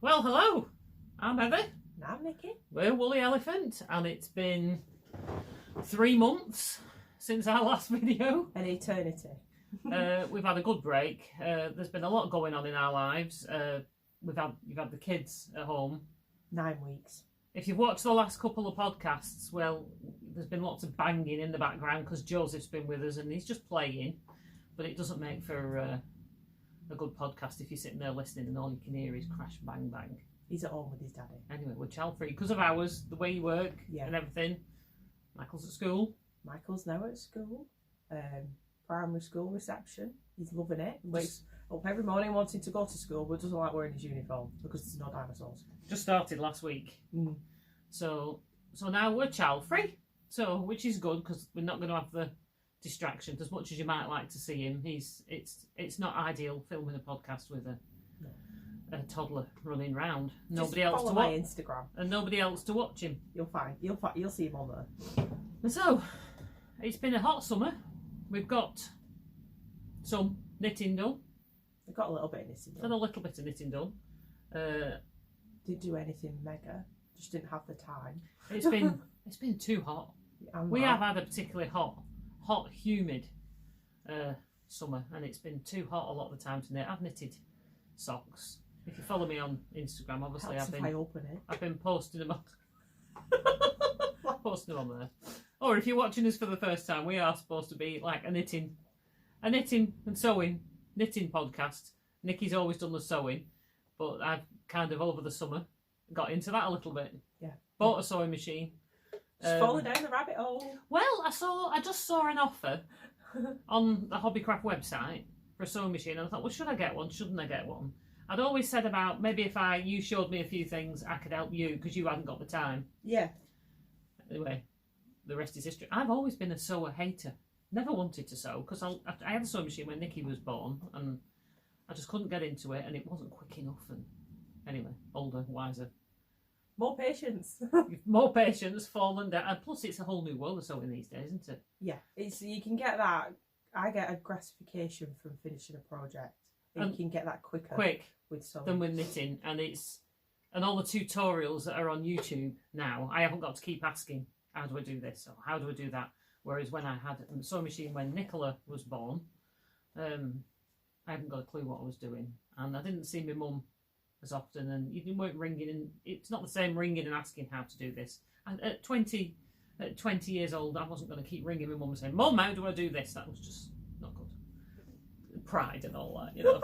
Well, hello, I'm Heather. And I'm Nikki. We're Woolly Elephant, and it's been 3 months since our last video. An eternity. We've had a good break. There's been a lot going on in our lives. You've had the kids at home. 9 weeks. If you've watched the last couple of podcasts, well, there's been lots of banging in the background because Joseph's been with us and he's just playing, but it doesn't make for a good podcast if you're sitting there listening and all you can hear is crash, bang, bang. He's at home with his daddy. Anyway, we're child free because of hours, the way you work and everything. Michael's at school. Michael's now at school. Primary school reception. He's loving it. Wakes up every morning wanting to go to school but doesn't like wearing his uniform because there's no dinosaurs. Just started last week. So now we're child free. So which is good because we're not going to have the distractions as much as you might like to see him. It's not ideal filming a podcast with a toddler running round. Nobody else to watch. Instagram. And nobody else to watch him. You'll see him on there. And so it's been a hot summer. We've got some knitting done. I've got a little bit of knitting done. And a little bit of knitting done. Didn't do anything mega. Just didn't have the time. It's been too hot. We have had a particularly hot, humid summer, and it's been too hot a lot of the time to knit. I've knitted socks. If you follow me on Instagram, obviously I've been posting them on there. Or if you're watching us for the first time, we are supposed to be like a knitting and sewing knitting podcast. Nikki's always done the sewing, but I've kind of over the summer got into that a little bit. Yeah. Bought a sewing machine. Just falling down the rabbit hole. Well, I just saw an offer on the Hobbycraft website for a sewing machine, and I thought, well, should I get one? Shouldn't I get one? I'd always said about maybe if you showed me a few things, I could help you because you hadn't got the time. Yeah. Anyway, the rest is history. I've always been a sewer hater. Never wanted to sew because I had a sewing machine when Nikki was born, and I just couldn't get into it, and it wasn't quick enough. And anyway, older, wiser. More patience. More patience, falling down. And plus, it's a whole new world of sewing these days, isn't it? Yeah, you can get that. I get a gratification from finishing a project. And you can get that quick with sewing than with knitting, and all the tutorials that are on YouTube now. I haven't got to keep asking, how do I do this or how do I do that? Whereas when I had a sewing machine when Nicola was born, I hadn't got a clue what I was doing, and I didn't see my mum as often, and you weren't ringing, and it's not the same ringing and asking how to do this. And at 20 years old, I wasn't going to keep ringing my mum and saying, "Mum, how do I do this?" That was just not good. Pride and all that, you know.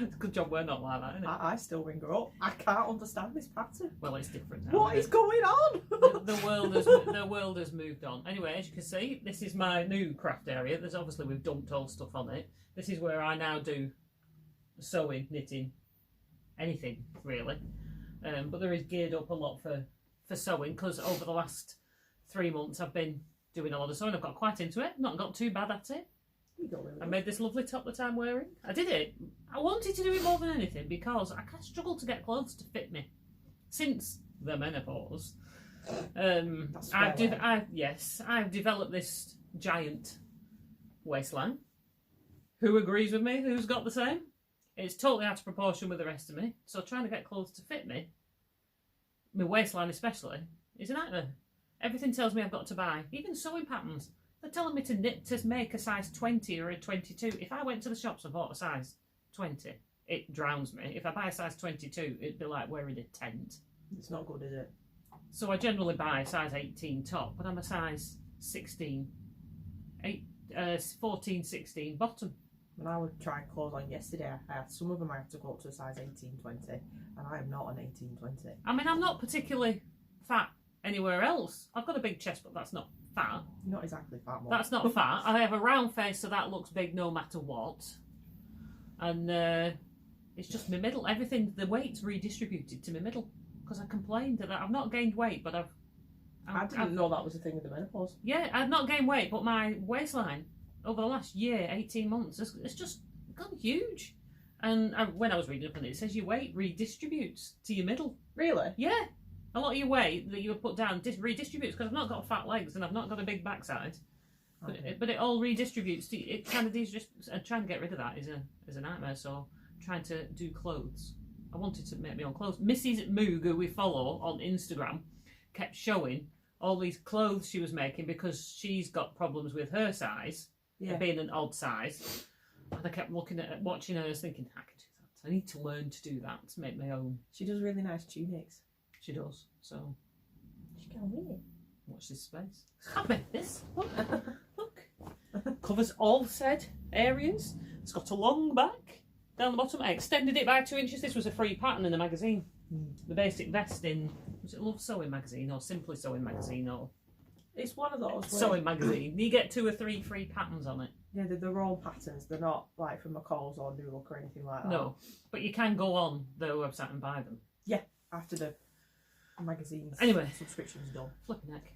It's a good job we're not like that, isn't it? I still ring her up. I can't understand this pattern. Well, it's different now. What is going on? the world has moved on. Anyway, as you can see, this is my new craft area. We've dumped all stuff on it. This is where I now do sewing, knitting, anything really. But there is geared up a lot for sewing because over the last 3 months I've been doing a lot of sewing. I've got quite into it. Not got too bad at it. I made this lovely top that I'm wearing. I did it. I wanted to do it more than anything because I kind of struggled to get clothes to fit me since the menopause. I've developed this giant waistline. Who agrees with me? Who's got the same? It's totally out of proportion with the rest of me. So trying to get clothes to fit me, my waistline especially, is a nightmare. Everything tells me I've got to buy, even sewing patterns. They're telling me to make a size 20 or a 22. If I went to the shops and bought a size 20, it drowns me. If I buy a size 22, it'd be like wearing a tent. It's not good, is it? So I generally buy a size 18 top, but I'm a size 14, 16 bottom. When I was trying clothes on yesterday, I had some of them I had to go up to a size 18, 20, and I am not an 18, 20. I mean, I'm not particularly fat anywhere else. I've got a big chest, but that's not fat. Not exactly fat, Mum. That's not fat. I have a round face, so that looks big no matter what. And it's just my middle. Everything, the weight's redistributed to my middle because I complained that I've not gained weight, but I didn't know that was a thing with the menopause. Yeah, I've not gained weight, but my waistline over the last year, 18 months, it's just gone huge. And when I was reading up on it, it says your weight redistributes to your middle. Really? Yeah. A lot of your weight that you would put down redistributes because I've not got fat legs and I've not got a big backside. But it all redistributes. It kind of and trying to get rid of that is a nightmare. So trying to do clothes I wanted to make my own clothes. Mrs. Moog, who we follow on Instagram, kept showing all these clothes she was making because she's got problems with her size, being an odd size. And I kept looking at watching her, thinking, I can do that. I need to learn to do that, to make my own. She does really nice tunics. She does. So, she can win it. Watch this space. I made this. Look. Look. Covers all said areas. It's got a long back down the bottom. I extended it by 2 inches. This was a free pattern in the magazine. The basic vest in, was it Love Sewing magazine or Simply Sewing magazine or? It's one of those. Sewing magazine. You get 2 or 3 free patterns on it. Yeah, they're their own patterns. They're not like from McCall's or New Look or anything like that. No, but you can go on their website and buy them. Yeah, after the magazine's subscription's done. Flipping heck.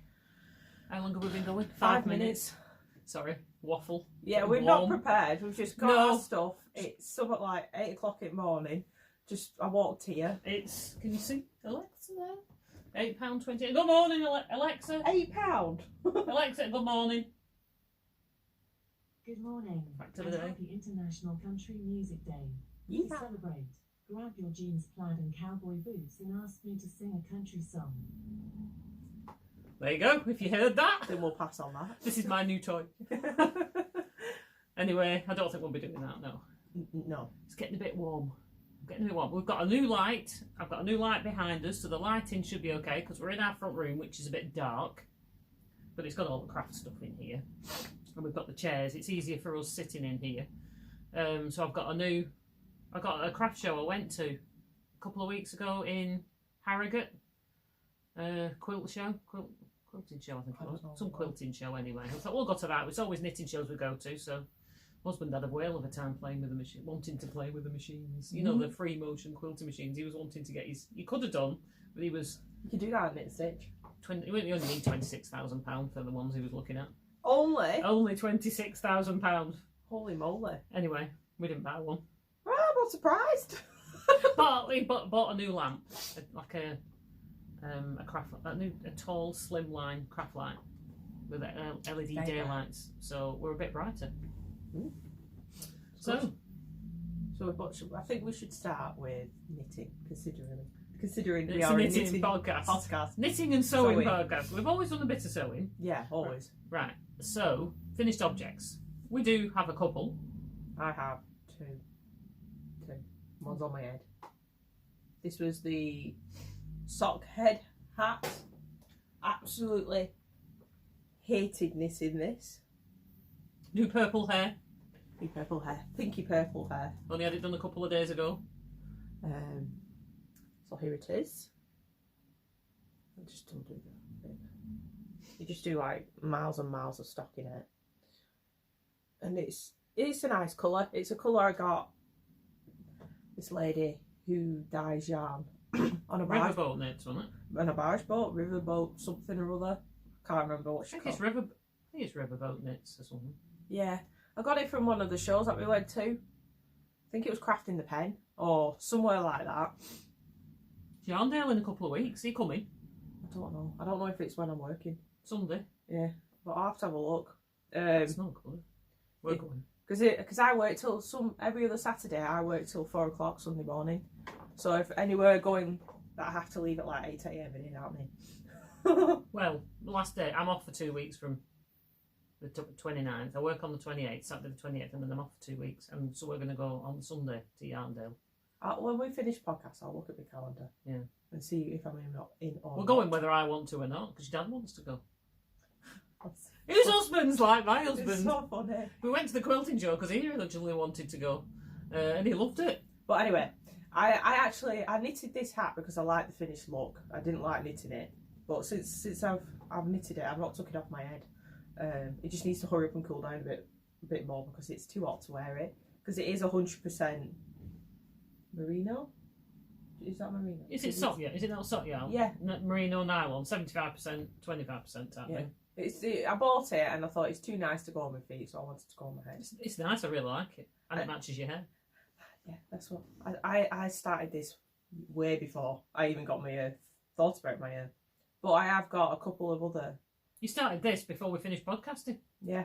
How long have we been going? 5 minutes. Sorry, waffle. Yeah, we're not prepared. We've just got our stuff. It's somewhat like 8 o'clock in the morning. I walked here. It's, can you see Alexa there? £8.20. Good morning, Alexa. £8? Alexa, good morning. Good morning. Back to the day. Happy International Country Music Day. Yeah. To celebrate, grab your jeans, plaid and cowboy boots and ask me to sing a country song. There you go, if you heard that. Then we'll pass on that. This is my new toy. Anyway, I don't think we'll be doing that, no. No. It's getting a bit warm. We've got a new light. I've got a new light behind us, so the lighting should be okay because we're in our front room, which is a bit dark. But it's got all the craft stuff in here. And we've got the chairs. It's easier for us sitting in here. So I've got a craft show I went to a couple of weeks ago in Harrogate. Quilting show, I think it was. Some quilting show anyway. I thought, we'll go to that. It's always knitting shows we go to, so my husband had a whale of a time playing with the machine, wanting to play with the machines. You know, the free motion quilting machines. He was wanting to get his. He could have done, but he was. You could do that at Knit Stitch. You only need £26,000 for the ones he was looking at. Only £26,000. Holy moly! Anyway, we didn't buy one. Well, I'm not surprised. Partly, but bought a new lamp, like a tall, slimline craft light with LED daylights. So we're a bit brighter. So I think we should start with knitting, considering it's we are a a knitting knitting podcast. Knitting and sewing podcast. We've always done a bit of sewing. Yeah, always. Right. So finished objects. We do have a couple. I have two. One's on my head. This was the sock head hat. Absolutely hated knitting this. New purple hair. New purple hair. Pinky purple hair. Only had it done a couple of days ago. So here it is. I'll just undo that bit. You just do like miles and miles of stock in it. And it's a nice colour. It's a colour I got this lady who dyes yarn on a barge. Riverboat knits, wasn't it? On a barge boat, riverboat, something or other. Can't remember what she called. I think it's riverboat knits or something. Yeah, I got it from one of the shows that we went to. I think it was Crafting the Pen or somewhere like that. Yarndale in a couple of weeks. Are you coming? I don't know. I don't know if it's when I'm working. Sunday. Yeah, but I'll have to have a look. It's not good. We're going. Because I work till every other Saturday. I work till 4 o'clock Sunday morning. So if anywhere going, that I have to leave at like 8 a.m. and it out me. Well, the last day I'm off for 2 weeks from the 29th. I work on the 28th, Saturday the 28th, and then I'm off for 2 weeks. And so we're going to go on Sunday to Yarndale. When we finish podcast, I'll look at the calendar. Yeah. And see if I'm in or We're going whether I want to or not, because your dad wants to go. His husband's like my husband. It's so funny. We went to the quilting show because he originally wanted to go, and he loved it. But anyway, I knitted this hat because I like the finished look. I didn't like knitting it, but since I've knitted it, I've not took it off my head. It just needs to hurry up and cool down a bit more because it's too hot to wear it. Because it is 100% merino. Is that merino? Is it sock yarn? Is it not sock yarn? Yeah. Merino nylon, 75%, 25%. Yeah. I bought it and I thought it's too nice to go on my feet, so I wanted to go on my head. It's nice. I really like it, and it matches your hair. Yeah, that's what I started this way before I even got my thoughts about my hair. But I have got a couple of other. You started this before we finished podcasting. Yeah,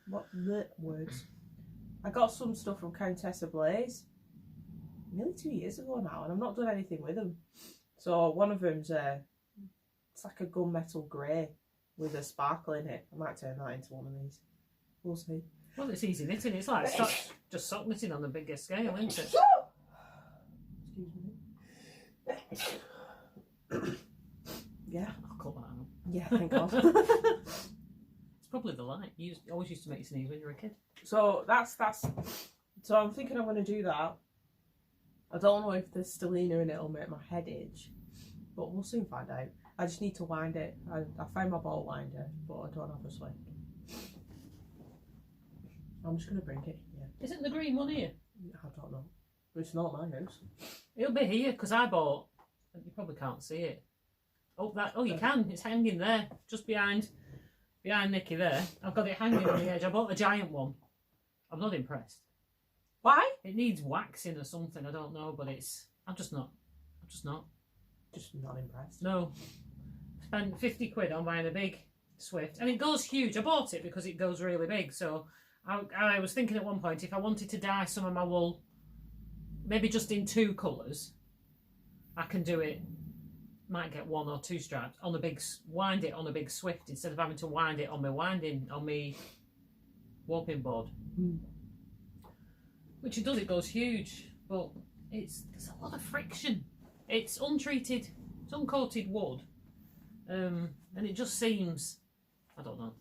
what the words? I got some stuff from Countess of Blaze. nearly 2 years ago now, and I've not done anything with them. So one of them's it's like a gunmetal grey with a sparkle in it. I might turn that into one of these. We'll see. Well, it's easy knitting. It's like just sock knitting on a bigger scale, isn't it? Excuse me. Yeah. I'll cut that out. Yeah, thank God. It's probably the light. You always used to make you sneeze when you were a kid. So that's. So I'm thinking I'm going to do that. I don't know if the stellina in it will make my head itch, but we'll soon find out. I just need to wind it. I found my ball winder, but I don't have a swing. I'm just going to bring it here. Isn't the green one here? I don't know. But it's not my house. It'll be here because I bought. You probably can't see it. Oh, you can. It's hanging there, just behind Nikki there. I've got it hanging on the edge. I bought a giant one. I'm not impressed. Why? It needs waxing or something. I don't know, but I'm just not. Just not impressed. No. Spent 50 quid on buying a big Swift, and it goes huge. I bought it because it goes really big. So I was thinking at one point if I wanted to dye some of my wool, maybe just in 2 colours, I can do it. Might get 1 or 2 stripes on wind it on a big Swift instead of having to wind it on my warping board. Which it does, it goes huge, but there's a lot of friction. It's untreated, it's uncoated wood, and it just seems, I don't know.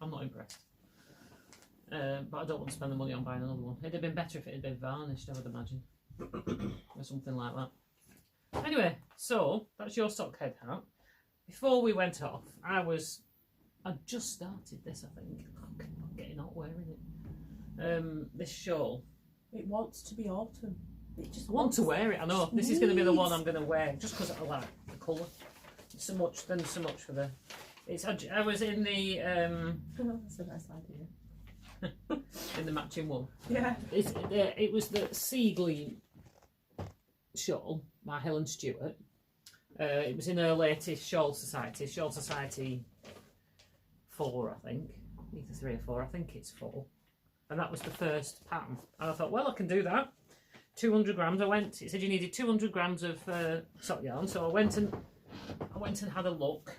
I'm not impressed. But I don't want to spend the money on buying another one. It'd have been better if it had been varnished, I would imagine, or something like that. Anyway, so that's your sock head hat. Before we went off, I just started this, I think. I'm getting hot wearing it. This shawl. It wants to be autumn. It just I want to wear it, I know. This is going to be the one I'm going to wear, just because I like the colour. So much for the... I was in the... That's a nice idea. in the matching one. Yeah. It was the Sea Gleam shawl by Helen Stewart. It was in her latest Shawl Society 4, I think. Either 3 or 4, I think it's 4. And that was the first pattern. And I thought, well, I can do that. 200 grams. It said you needed 200 grams of sock yarn. So I went and had a look.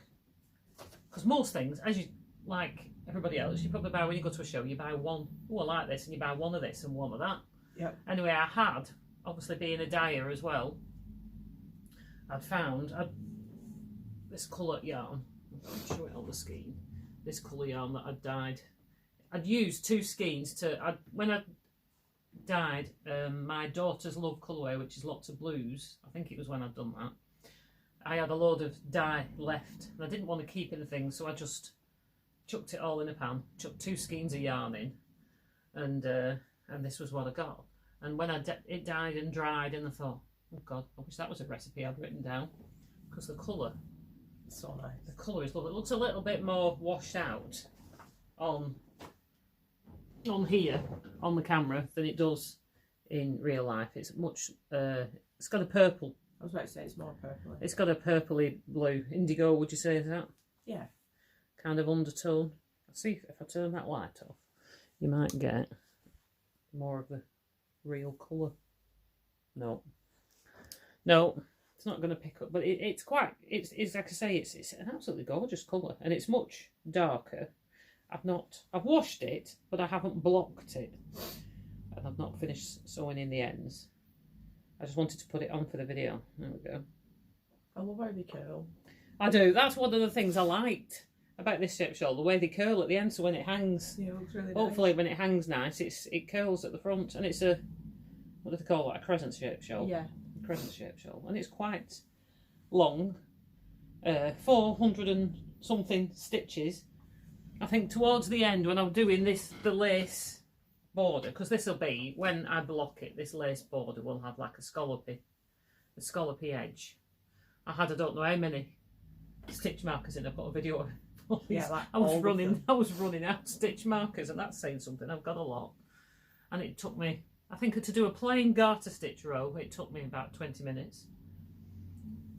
Because most things, as you like everybody else, you probably buy when you go to a show, you buy one. Oh, I like this, and you buy one of this and one of that. Yep. Anyway, I had, obviously being a dyer as well, I'd found this colour yarn. I'll show it on the skein. This colour yarn that I'd dyed. I'd used 2 skeins when I dyed my daughter's love colourway, which is lots of blues. I think it was when I'd done that. I had a load of dye left, and I didn't want to keep anything, so I just chucked it all in a pan. Chucked 2 skeins of yarn in, and this was what I got. And when it dyed and dried, and I thought, oh God, I wish that was a recipe I'd written down, because the colour, so nice. The colour is lovely. It looks a little bit more washed out on here on the camera than it does in real life. It's much. It's got a purple. I was about to say it's more purple. It's got a purpley blue, indigo. Would you say that? Yeah. Kind of undertone. See if I turn that light off, you might get more of the real colour. No, it's not going to pick up. But it's quite. It's like I say. It's an absolutely gorgeous colour, and it's much darker. I've washed it, but I haven't blocked it, and I've not finished sewing in the ends. I just wanted to put it on for the video. There we go. I love how they curl. I do. That's one of the things I liked about this shape shawl, the way they curl at the end. So when it hangs, yeah, it looks really hopefully nice. when it hangs nice, it curls at the front, and it's a, what do they call that? A crescent shape shawl. Yeah. A crescent shape shawl, and it's quite long. 400 and something stitches. I think towards the end when I'm doing the lace border, because this will be, when I block it, this lace border will have like a scallopy edge. I don't know how many stitch markers in. I put a video of Yeah, like I was running out of stitch markers, and that's saying something. I've got a lot, and it took me, I think, to do a plain garter stitch row, it took me about 20 minutes,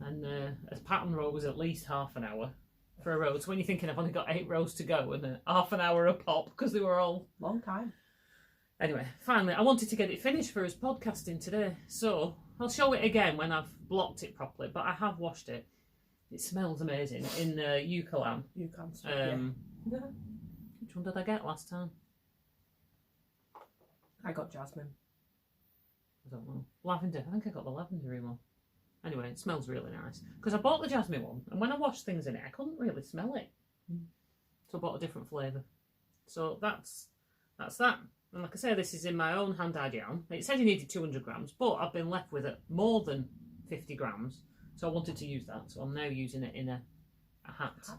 and a pattern row was at least half an hour for a row. So when you're thinking I've only got 8 rows to go and half an hour a pop, because they were all long time. Anyway, finally, I wanted to get it finished for us podcasting today, so I'll show it again when I've blocked it properly, but I have washed it. It smells amazing in eucalyptus. You can stop, yeah. Which one did I get last time? I got jasmine. I don't know. Lavender. I think I got the lavender one. Anyway, it smells really nice. Because I bought the jasmine one, and when I washed things in it, I couldn't really smell it. So I bought a different flavour. So that's that. And like I say, this is in my own hand-dyed yarn. It said you needed 200 grams, but I've been left with more than 50 grams. So I wanted to use that. So I'm now using it in a hat.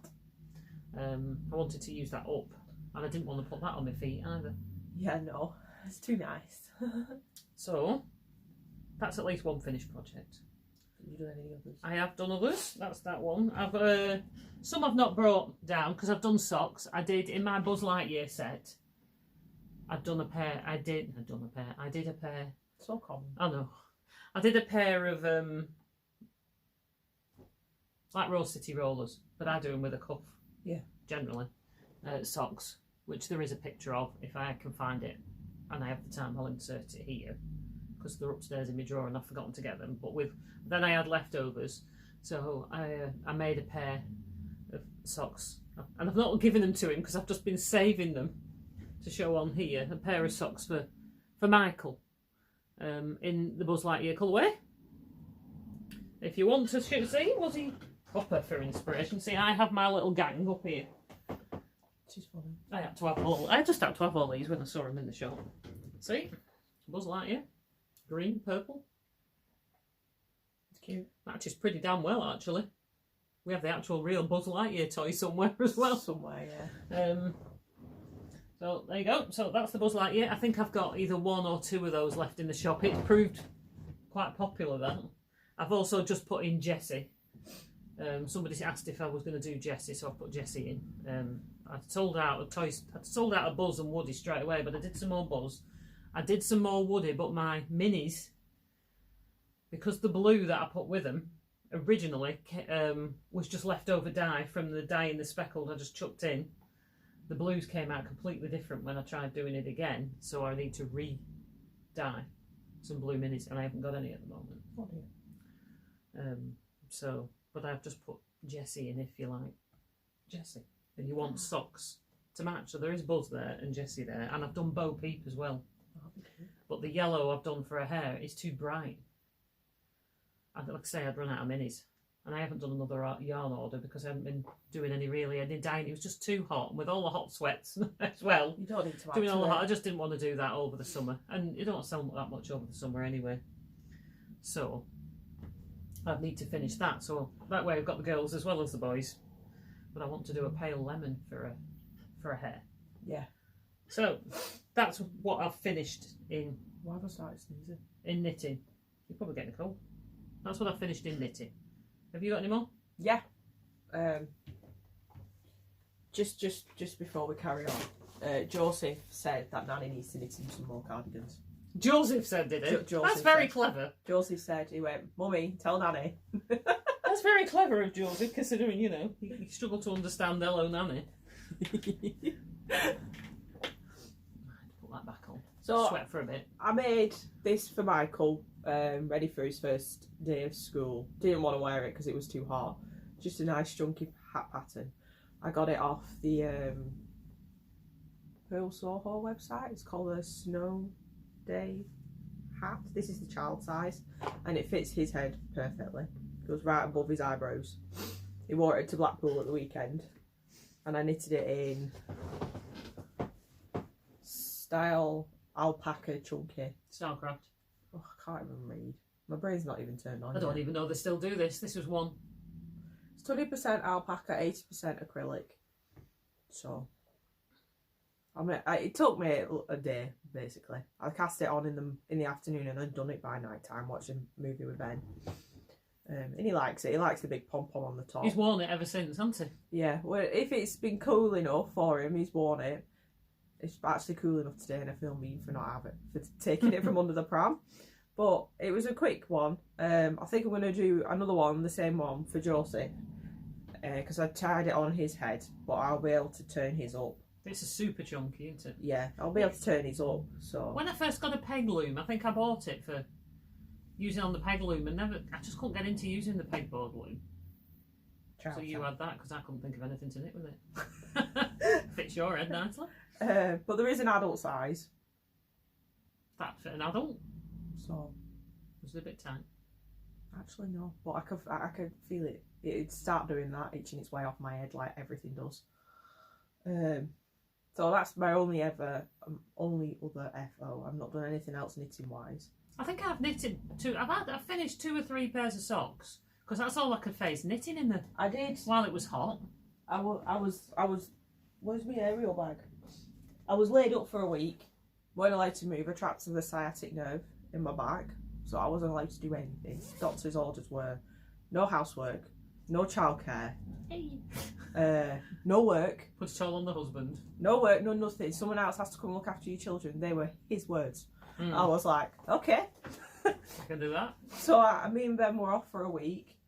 I wanted to use that up. And I didn't want to put that on my feet either. Yeah, no. It's too nice. So, that's at least one finished project. Have you done any others? I have done others. That's that one. Some I've not brought down because I've done socks. I did in my Buzz Lightyear set. I've done a pair. I did a pair. So common. I know. I did a pair of like Rose City rollers, but I do them with a cuff. Yeah. Generally, socks, which there is a picture of if I can find it, and I have the time. I'll insert it here because they're upstairs in my drawer and I've forgotten to get them. But then I had leftovers, so I made a pair of socks, and I've not given them to him because I've just been saving them to show on here. A pair of socks for Michael, in the Buzz Lightyear colourway. If you want to see, was he proper for inspiration? See, I have my little gang up here. She's funny. I just had to have all these when I saw them in the shop. See, Buzz Lightyear, green, purple. It's cute. Matches pretty damn well, actually. We have the actual real Buzz Lightyear toy somewhere as well. Somewhere, yeah. So there you go. So that's the Buzz Lightyear. I think I've got either one or two of those left in the shop. It's proved quite popular, that. I've also just put in Jessie. Somebody asked if I was going to do Jessie, so I put Jessie in. I sold out of toys. I sold out of Buzz and Woody straight away, but I did some more Buzz. I did some more Woody, but my minis, because the blue that I put with them originally was just leftover dye from the dye in the speckled I just chucked in. The blues came out completely different when I tried doing it again, so I need to re-dye some blue minis, and I haven't got any at the moment. Oh dear. But I've just put Jessie in, if you like. Jessie. And you want socks to match, so there is Buzz there and Jessie there, and I've done Bo Peep as well. But the yellow I've done for her hair is too bright. Like I say, I'd run out of minis. And I haven't done another yarn order because I haven't been doing any dyeing. It was just too hot, and with all the hot sweats as well. You don't need to doing all the hot. I just didn't want to do that over the summer, and you don't sell that much over the summer anyway. So I need to finish that. So that way I've got the girls as well as the boys. But I want to do a pale lemon for a hair. Yeah. So that's what I've finished in. Why have I started sneezing? In knitting. You're probably getting a cold. That's what I've finished in knitting. Have you got any more? Yeah. Just before we carry on, Joseph said that Nanny needs to knit him some more cardigans. Joseph said, did it? That's very clever. Joseph said, he went, "Mummy, tell Nanny." That's very clever of Joseph, considering, you know, he struggled to understand hello Nanny. Put that back on. So sweat for a bit. I made this for Michael, ready for his first day of school. Didn't want to wear it because it was too hot. Just a nice chunky hat pattern. I got it off the Pearl Soho website. It's called a Snow Day hat. This is the child size, and it fits his head perfectly. Goes right above his eyebrows. He wore it to Blackpool at the weekend, and I knitted it in style alpaca chunky. Starcraft. Oh, I can't even read. My brain's not even turned on. I don't even know they still do this. This was one. It's 20% alpaca, 80% acrylic. So, it took me a day basically. I cast it on in the afternoon and I'd done it by night time watching a movie with Ben. And he likes it. He likes the big pom pom on the top. He's worn it ever since, hasn't he? Yeah. Well, if it's been cool enough for him, he's worn it. It's actually cool enough today, and I feel mean for taking it from under the pram. But it was a quick one. I think I'm going to do another one, the same one for Joseph, because I tied it on his head, but I'll be able to turn his up It's a super chunky, isn't it? Yeah, I'll be able to turn it up. So When I first got a peg loom, I think I bought it for using on the peg loom, and I just couldn't get into using the pegboard loom. So you had that because I couldn't think of anything to knit with it. Fits your head nicely. But there is an adult size. That fit an adult. So Was it a bit tight? actually no, but I could feel it. It'd start doing that, itching its way off my head like everything does. So that's my only other FO. I've not done anything else knitting wise. I think I've knitted I've finished 2 or 3 pairs of socks because that's all I could face knitting in the. I did. While it was hot. I was. Where's my aerial bag? I was laid up for a week. Weren't allowed to move. I trapped the sciatic nerve in my back, so I wasn't allowed to do anything. Doctor's orders were no housework, no childcare, no work. Put it all on the husband. No work, no nothing. Someone else has to come look after your children. They were his words. I was like, okay. I can do that. So me and Ben were off for a week.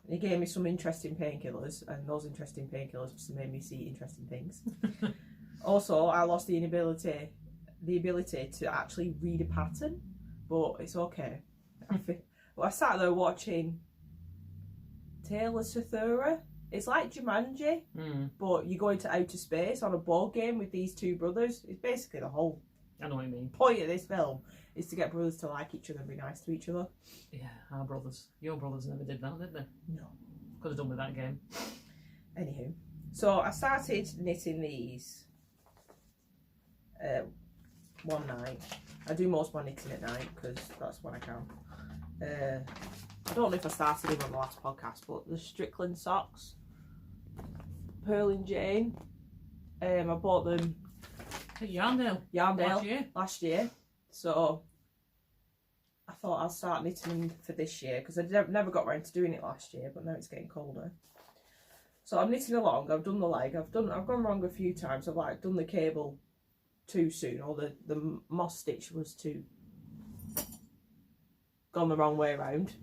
He gave me some interesting painkillers, and those interesting painkillers just made me see interesting things. Also, I lost the ability to actually read a pattern, but it's okay. I sat there watching Tale of Sathura. It's like Jumanji, but you go into outer space on a board game with these two brothers. It's basically the whole I know what you mean. point of this film is to get brothers to like each other and be nice to each other. Yeah, our brothers. Your brothers never did that, did they? No. Could have done with that game. Anywho, so I started knitting these one night. I do most of my knitting at night because that's when I can. I don't know if I started them on the last podcast, but the Strickland socks, Pearl and Jane. I bought them At Yarndale. Last year. So I thought I'll start knitting them for this year because I never got around to doing it last year, but now it's getting colder. So I'm knitting along. I've done the leg. I've gone wrong a few times. I've done the cable too soon, or the moss stitch was gone the wrong way around.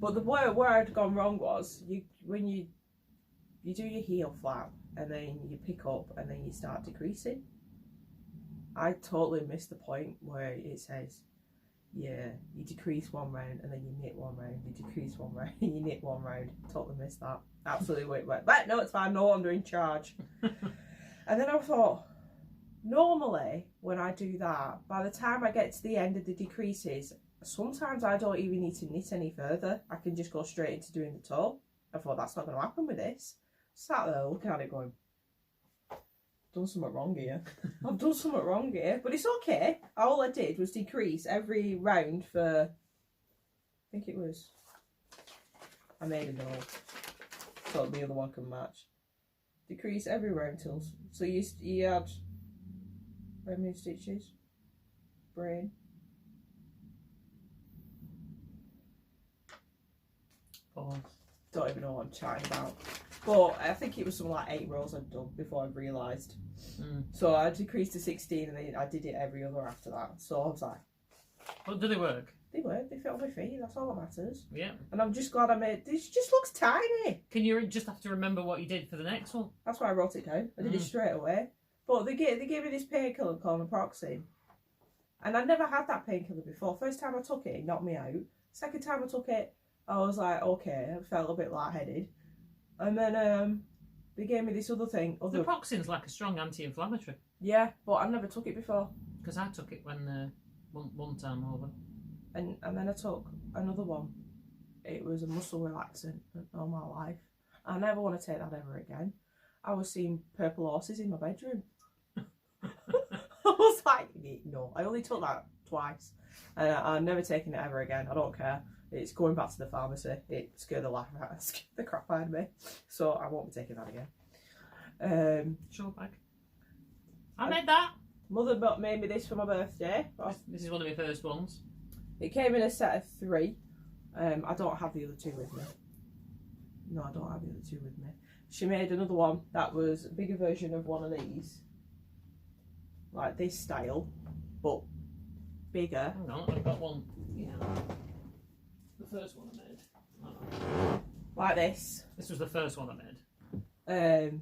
But the where I'd gone wrong was when you do your heel flap and then you pick up and then you start decreasing. I totally missed the point where it says, yeah, you decrease one round and then you knit one round, you decrease one round and you knit one round. Totally missed that. Absolutely went, but no, it's fine, no wonder in charge. And then I thought, normally when I do that, by the time I get to the end of the decreases, sometimes I don't even need to knit any further. I can just go straight into doing the toe. I thought that's not going to happen with this. Sat there looking at it going, done something wrong here. I've done something wrong here, but it's okay. All I did was decrease every round for, I think it was, I made a note so the other one can match. Decrease every round till, so you had how many stitches? Brain. Pause. Don't even know what I'm chatting about. But I think it was something like 8 rows I'd done before I realised. So I decreased to 16 and then I did it every other after that. So I was like... But do they work? They work, they fit on my feet, that's all that matters. Yeah. And I'm just glad I made... This just looks tiny! Can you just have to remember what you did for the next one? That's why I wrote it down. I did it straight away. But they gave me this painkiller called naproxen. And I never had that painkiller before. First time I took it, it knocked me out. Second time I took it, I was like, okay, I felt a bit lightheaded. And then they gave me this other thing. Naproxen's like a strong anti-inflammatory. Yeah, but I never took it before. Because I took it when one time over. And then I took another one. It was a muscle relaxant all my life. I never want to take that ever again. I was seeing purple horses in my bedroom. I was like, no. I only took that twice. And I'm never taking it ever again. I don't care. It's going back to the pharmacy. It scared the crap out of me. So I won't be taking that again. Sure bag. I made that. Mother made me this for my birthday. This is one of my first ones. It came in a set of 3. I don't have the other 2 with me. No, I don't have the other 2 with me. She made another one that was a bigger version of one of these. Like this style, but bigger. Hang on, I've got one. Yeah. The first one I made. Like this. This was the first one I made.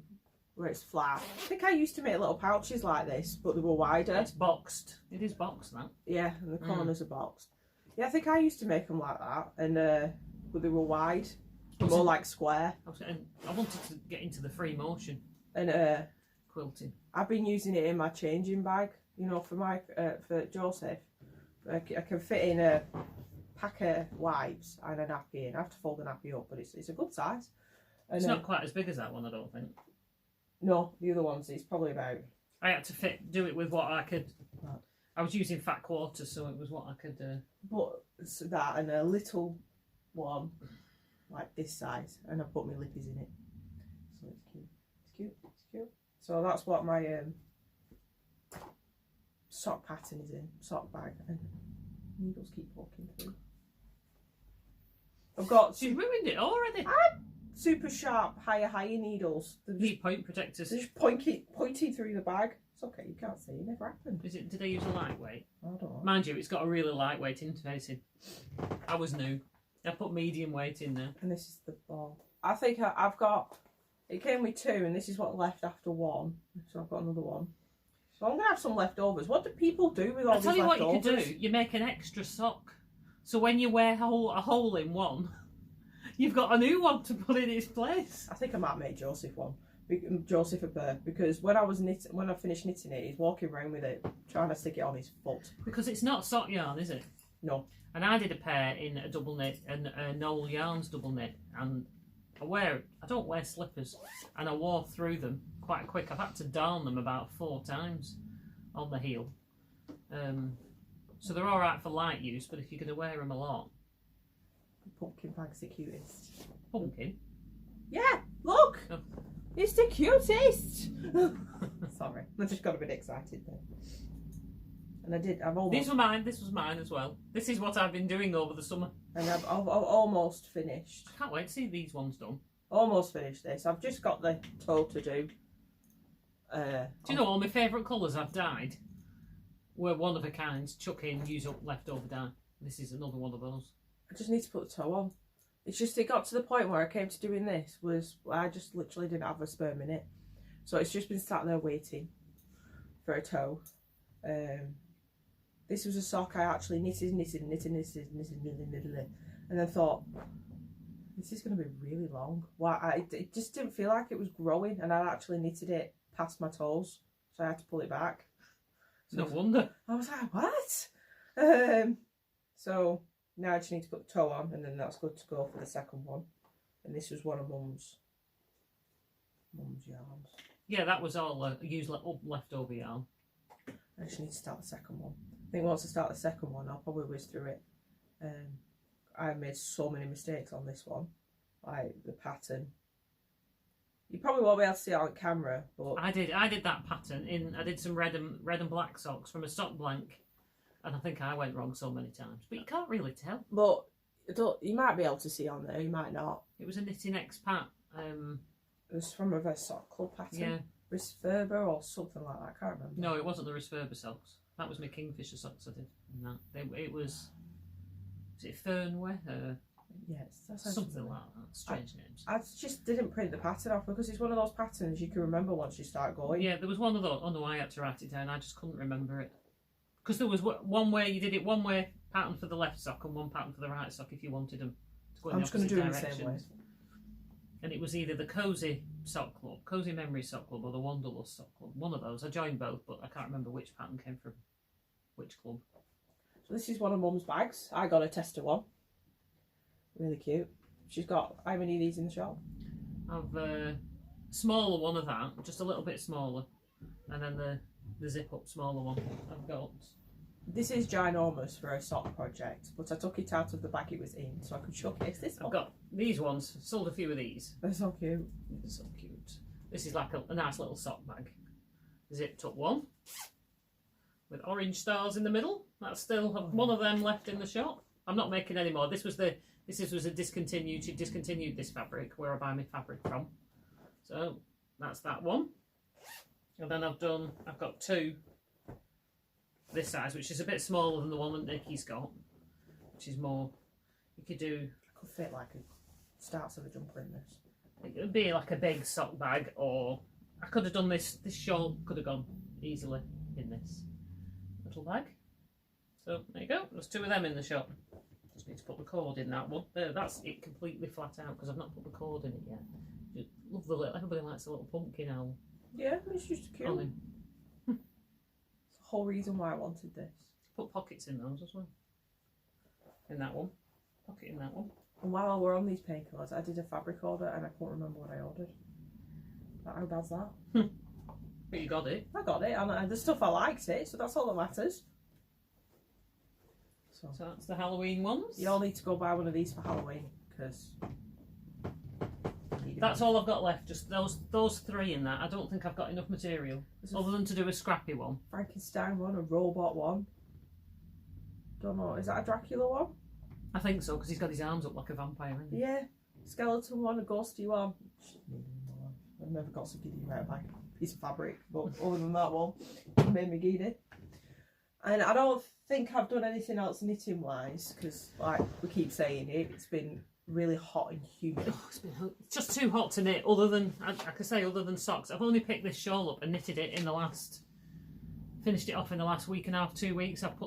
where it's flat. I think I used to make little pouches like this, but they were wider. It's boxed. It is boxed, that. Yeah, and the corners are boxed. Yeah, I think I used to make them like that, and but they were wide, more like square. I wanted to get into the free motion And quilting. I've been using it in my changing bag, you know, for my for Joseph. I can fit in a pack of wipes and a nappy in. I have to fold the nappy up, but it's a good size. And, It's not quite as big as that one, I don't think. No, the other ones, it's probably about... I had to do it with what I could. Right. I was using fat quarters, so it was what I could. But so that and a little one, like this size, and I put my lippies in it. So it's cute. It's cute. It's cute. So that's what my sock pattern is in. Sock bag. And needles keep poking through. I've got... She's ruined it already. super sharp higher needles. They're just, Need point protectors. they're just pointing through the bag. It's okay, you can't see. It never happened. Did they use a lightweight? I don't know. Mind you, it's got a really lightweight interfacing. I was new. I put medium weight in there. And this is the ball. I think I've got... It came with 2, and this is what left after 1. So I've got another one. So I'm going to have some leftovers. What do people do with all I'll these tell you what leftovers? you could do. You make an extra sock. So when you wear a hole in one, you've got a new one to put in its place. I think I might make Joseph one. Joseph a pair, because when I finished knitting it, he's walking around with it, trying to stick it on his foot. Because it's not sock yarn, is it? No. And I did a pair in a double knit, and Knoll Yarns double knit, and I don't wear slippers, and I wore through them quite quick. I've had to darn them about 4 times on the heel. So they're all right for light use, but if you're going to wear them a lot. Pumpkin bag's the cutest. Pumpkin? Yeah, look! Oh. It's the cutest! Sorry, I just got a bit excited there. And I've almost... These were mine, this was mine as well. This is what I've been doing over the summer. And I've almost finished. I can't wait to see these ones done. Almost finished this. I've just got the toe to do. Do you know all my favourite colours I've dyed were one of a kinds, chuck in, use up leftover dye. This is another one of those. I just need to put the toe on. It's just, it got to the point where I came to doing this was I just literally didn't have a sperm in it. So it's just been sat there waiting for a toe. This was a sock I actually knitted, and then thought, this is going to be really long. It just didn't feel like it was growing, and I actually knitted it past my toes, so I had to pull it back. No wonder. I was like, what? So now I just need to put the toe on, and then that's good to go for the second one. And this was one of Mum's yarns. Yeah, that was all used leftover yarn. I just need to start the second one. I think once I start the second one, I'll probably whiz through it. I made so many mistakes on this one, like the pattern. You probably won't be able to see it on camera, but I did that pattern I did some red and black socks from a sock blank, and I think I went wrong so many times. But you can't really tell. But you might be able to see on there. You might not. It was a knitting expat. It was from a sock club pattern. Yeah. Risferber or something like that. I can't remember. No, it wasn't the Risferber socks. That was my Kingfisher socks I did. No, it was. Was it Fernway? Yes, that's something like that. Strange names. I just didn't print the pattern off because it's one of those patterns you can remember once you start going. Yeah, there was one of those. Oh no, I had to write it down. I just couldn't remember it because there was one way you did it, one way pattern for the left sock and one pattern for the right sock if you wanted them to go in I'm the just going to opposite do it the same way. directions. And it was either the Cozy Sock Club, Cozy Memory Sock Club, or the Wanderlust Sock Club. One of those. I joined both, but I can't remember which pattern came from which club. So this is one of Mum's bags. I got a tester one. Really cute. She's got how many of these in the shop? I've a smaller one of that, just a little bit smaller, and then the zip up smaller one. I've got. This is ginormous for a sock project, but I took it out of the bag it was in so I could showcase this one. I've got these ones. Sold a few of these. They're so cute. They're so cute. This is like a nice little sock bag. Zipped up one with orange stars in the middle. That's still one of them left in the shop. I'm not making any more. This was a discontinued. She discontinued this fabric where I buy my fabric from. So that's that one. And then I've got 2 this size, which is a bit smaller than the one that Nikki's got, which is more. You could do. I could fit like a starts of a jumper in this. It would be like a big sock bag or I could have done this. This shawl could have gone easily in this little bag. So there you go. There's 2 of them in the shop. Just need to put the cord in that one. There, that's it completely flat out because I've not put the cord in it yet. Just love the little. Everybody likes a little pumpkin owl. Yeah, it's just cute. On him. It's the whole reason why I wanted this. Put pockets in those as well. In that one. Pocket in that one. And while we're on these painkillers, I did a fabric order and I can't remember what I ordered. How bad's that? But you got it. I got it, and the stuff I liked it, so that's all that matters. So that's the Halloween ones. you all need to go buy one of these for Halloween, because that's all I've got left. Just those 3 in that. I don't think I've got enough material other than to do a scrappy one. Frankenstein one, a robot one. Don't know. Is that a Dracula one? I think so because he's got his arms up like a vampire. Hasn't he? Yeah. Skeleton one, a ghosty one. I've never got so giddy about like a piece of fabric, but other than that one, it made me giddy. And I don't think I've done anything else knitting wise because, like we keep saying, it's been really hot and humid. Oh, it's just too hot to knit. Other than I can say, other than socks, I've only picked this shawl up and knitted it in the last. Finished it off in the last week and a half, 2 weeks. I've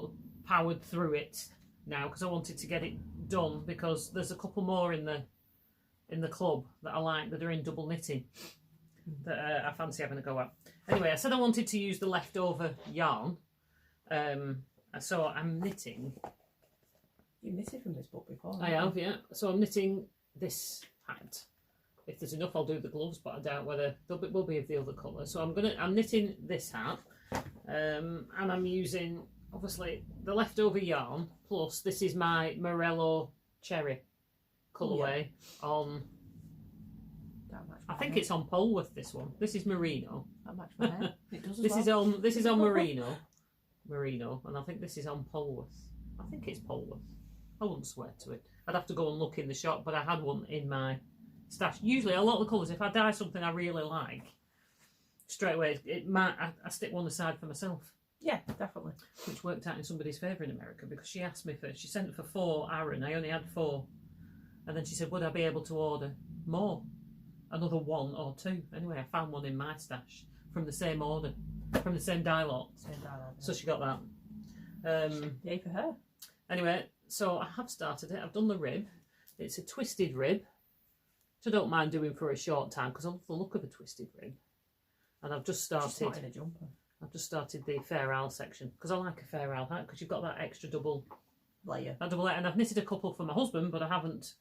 powered through it now because I wanted to get it done because there's a couple more in the club that I like that are in double knitting that I fancy having a go at. Anyway, I said I wanted to use the leftover yarn, so I'm knitting. You knitted from this book before. I have, yeah. So I'm knitting this hat. If there's enough, I'll do the gloves, but I doubt whether there will be of the other colour. So I'm knitting this hat, and I'm using obviously the leftover yarn plus this is my Morello cherry colourway on. I think it's on Polworth. This one. This is merino. That matches my hair. It does as This well. is on merino, and I think this is on Polworth. I think it's Polworth. I wouldn't swear to it. I'd have to go and look in the shop, but I had one in my stash. Usually, a lot of the colours, if I dye something I really like, straight away, I stick one aside for myself. Yeah, definitely. Which worked out in somebody's favour in America because she asked me she sent for 4 Aaron. I only had 4. And then she said, would I be able to order more? Another 1 or 2. Anyway, I found one in my stash from the same order, from the same dye lot. So she got that. Yay for her. Anyway, so I have started it. I've done the rib. It's a twisted rib, which I don't mind doing for a short time because I love the look of a twisted rib. And I've just started. She's not in a jumper. I've just started the Fair Isle section because I like a Fair Isle hat because you've got that extra double layer. That double layer, and I've knitted a couple for my husband, but I haven't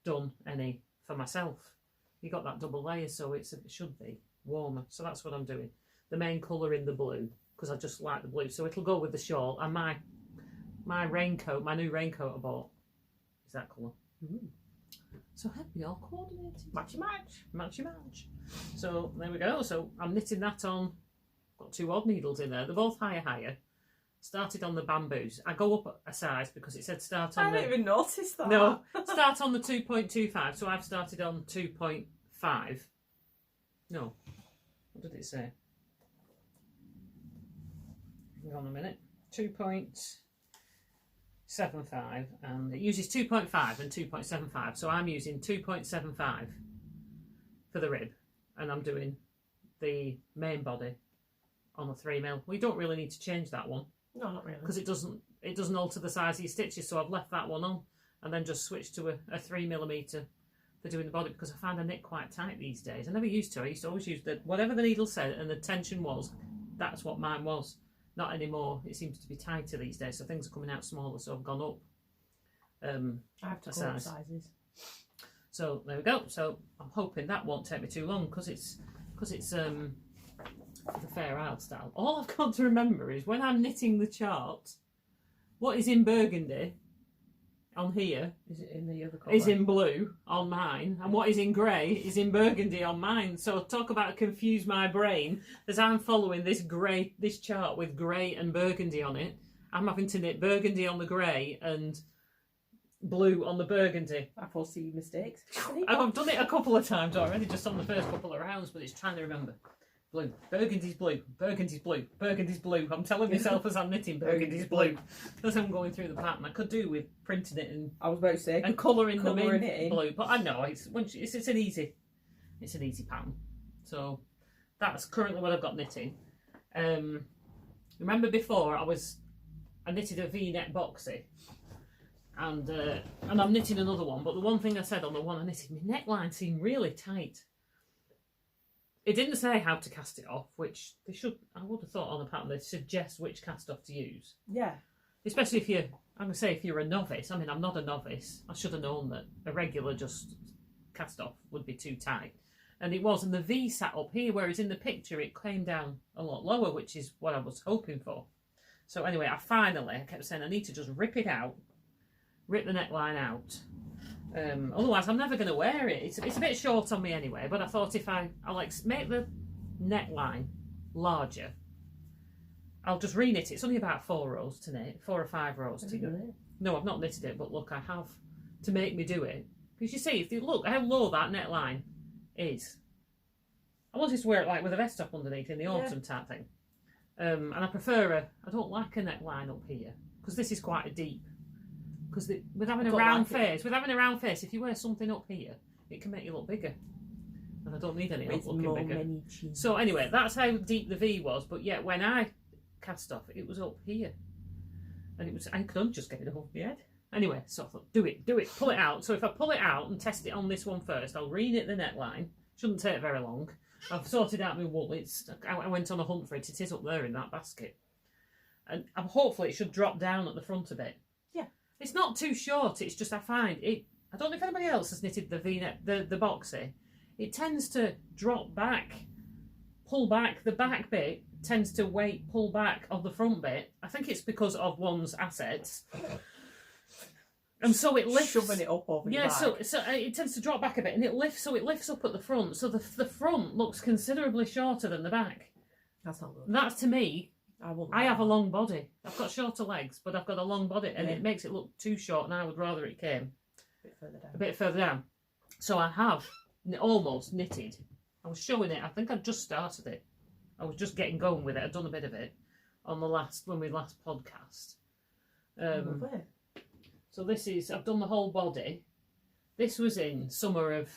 done any for myself. You got that double layer, so it should be warmer. So that's what I'm doing. The main colour in the blue because I just like the blue, so it'll go with the shawl. And my raincoat, my new raincoat I bought, is that colour. So we all coordinated. Matchy match. Matchy match. So there we go. So I'm knitting that on. Got 2 odd needles in there. They're both higher. Started on the bamboos. I go up a size because it said start on I didn't even notice that. No, start on the 2.25. So I've started on 2.5. No. What did it say? Hang on a minute. 2.75, and it uses 2.5 and 2.75. So I'm using 2.75 for the rib, and I'm doing the main body on a 3mm. We don't really need to change that one. No, not really. Because it doesn't alter the size of your stitches, so I've left that one on and then just switched to a 3mm for doing the body because I find I knit quite tight these days. I never used to. I used to always use whatever the needle said and the tension was, that's what mine was. Not anymore. It seems to be tighter these days, so things are coming out smaller, so I've gone up I have to go up sizes. So there we go. So I'm hoping that won't take me too long because it's the Fair Isle style. All I've got to remember is when I'm knitting the chart, what is in burgundy on here is it in the other colour? Is in blue on mine, and what is in grey is in burgundy on mine. So talk about confuse my brain as I'm following this chart with grey and burgundy on it. I'm having to knit burgundy on the grey and blue on the burgundy. I foresee mistakes. I've done it a couple of times already, just on the first couple of rounds, but it's trying to remember. Blue, burgundy's blue, burgundy's blue, burgundy's blue. I'm telling myself as I'm knitting, burgundy's blue. As I'm going through the pattern, I could do with printing it and I was about to say and colouring them in it in. blue, but I know it's an easy pattern. So that's currently what I've got knitting. Remember before I knitted a V-neck boxy, and I'm knitting another one. But the one thing I said on the one I knitted, my neckline seemed really tight. It didn't say how to cast it off, which they should. I would have thought on the pattern they'd suggest which cast off to use. Yeah. Especially if you're, I'm going to say if you're a novice. I mean, I'm not a novice. I should have known that a regular just cast off would be too tight. And it was, and the V sat up here, whereas in the picture it came down a lot lower, which is what I was hoping for. So anyway, I kept saying I need to just rip it out, rip the neckline out. Otherwise I'm never going to wear it. It's a bit short on me anyway, but I thought if I like make the neckline larger, I'll just re-knit it. It's only about 4 rows to knit, 4 or 5 rows to knit. No, I've not knitted it, but look, I have to make me do it. Because you see, if you look how low that neckline is. I wanted to wear it like with a vest top underneath in the autumn type thing. And I prefer I don't like a neckline up here, because this is quite a deep. Because with having a round face, if you wear something up here, it can make you look bigger. And I don't need any help looking bigger. So anyway, that's how deep the V was, but yet when I cast off, it was up here. And I couldn't just get it off my head. Anyway, so I thought, do it, pull it out. So if I pull it out and test it on this one first, I'll re-knit the neckline. Shouldn't take very long. I've sorted out my wool. I went on a hunt for it. It is up there in that basket. And hopefully it should drop down at the front a bit. Yeah. It's not too short. It's just I find it. I don't know if anybody else has knitted the V-neck, the boxy. It tends to drop back, pull back. The back bit tends to pull back of the front bit. I think it's because of one's assets. And so it lifts, shoving it up over your back. So it tends to drop back a bit, and it lifts up at the front. So the front looks considerably shorter than the back. That's not good. That's to me. I have a long body. I've got shorter legs, but I've got a long body, and it makes it look too short. And I would rather it came a bit further down. So I have almost knitted. I was showing it. I think I'd just started it. I was just getting going with it. I'd done a bit of it on when we last podcast. So this is, I've done the whole body. This was in summer of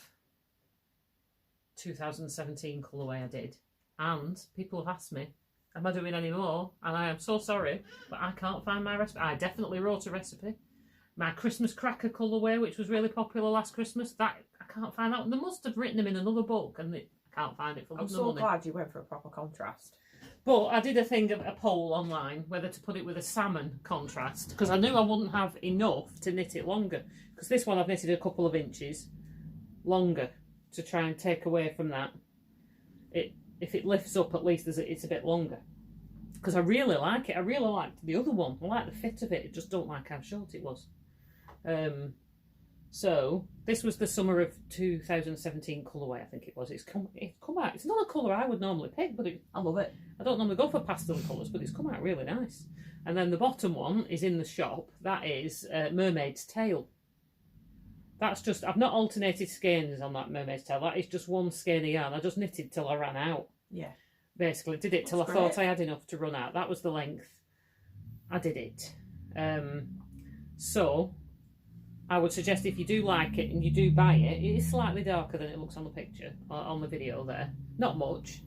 2017 colourway I did. And people have asked me, am I doing any more? And I am so sorry, but I can't find my recipe. I definitely wrote a recipe. My Christmas cracker colourway, which was really popular last Christmas, that I can't find that. They must have written them in another book, and I can't find it for I'm so glad you went for a proper contrast. But I did a poll online whether to put it with a salmon contrast, because I knew I wouldn't have enough to knit it longer. Because this one I've knitted a couple of inches longer to try and take away from that. If it lifts up, at least it's a bit longer. Because I really like it. I really liked the other one. I like the fit of it. I just don't like how short it was. So this was the summer of 2017 colourway, I think it was. It's come out. It's not a colour I would normally pick, but I love it. I don't normally go for pastel colours, but it's come out really nice. And then the bottom one is in the shop. That is Mermaid's Tail. That's just, I've not alternated skeins on that Mermaid's Tail. That is just one skein of yarn. I just knitted till I ran out. Yeah. Basically, did it till I thought I had enough to run out. That was the length. I did it. So I would suggest if you do like it and you do buy it, it is slightly darker than it looks on the picture, on the video there. Not much.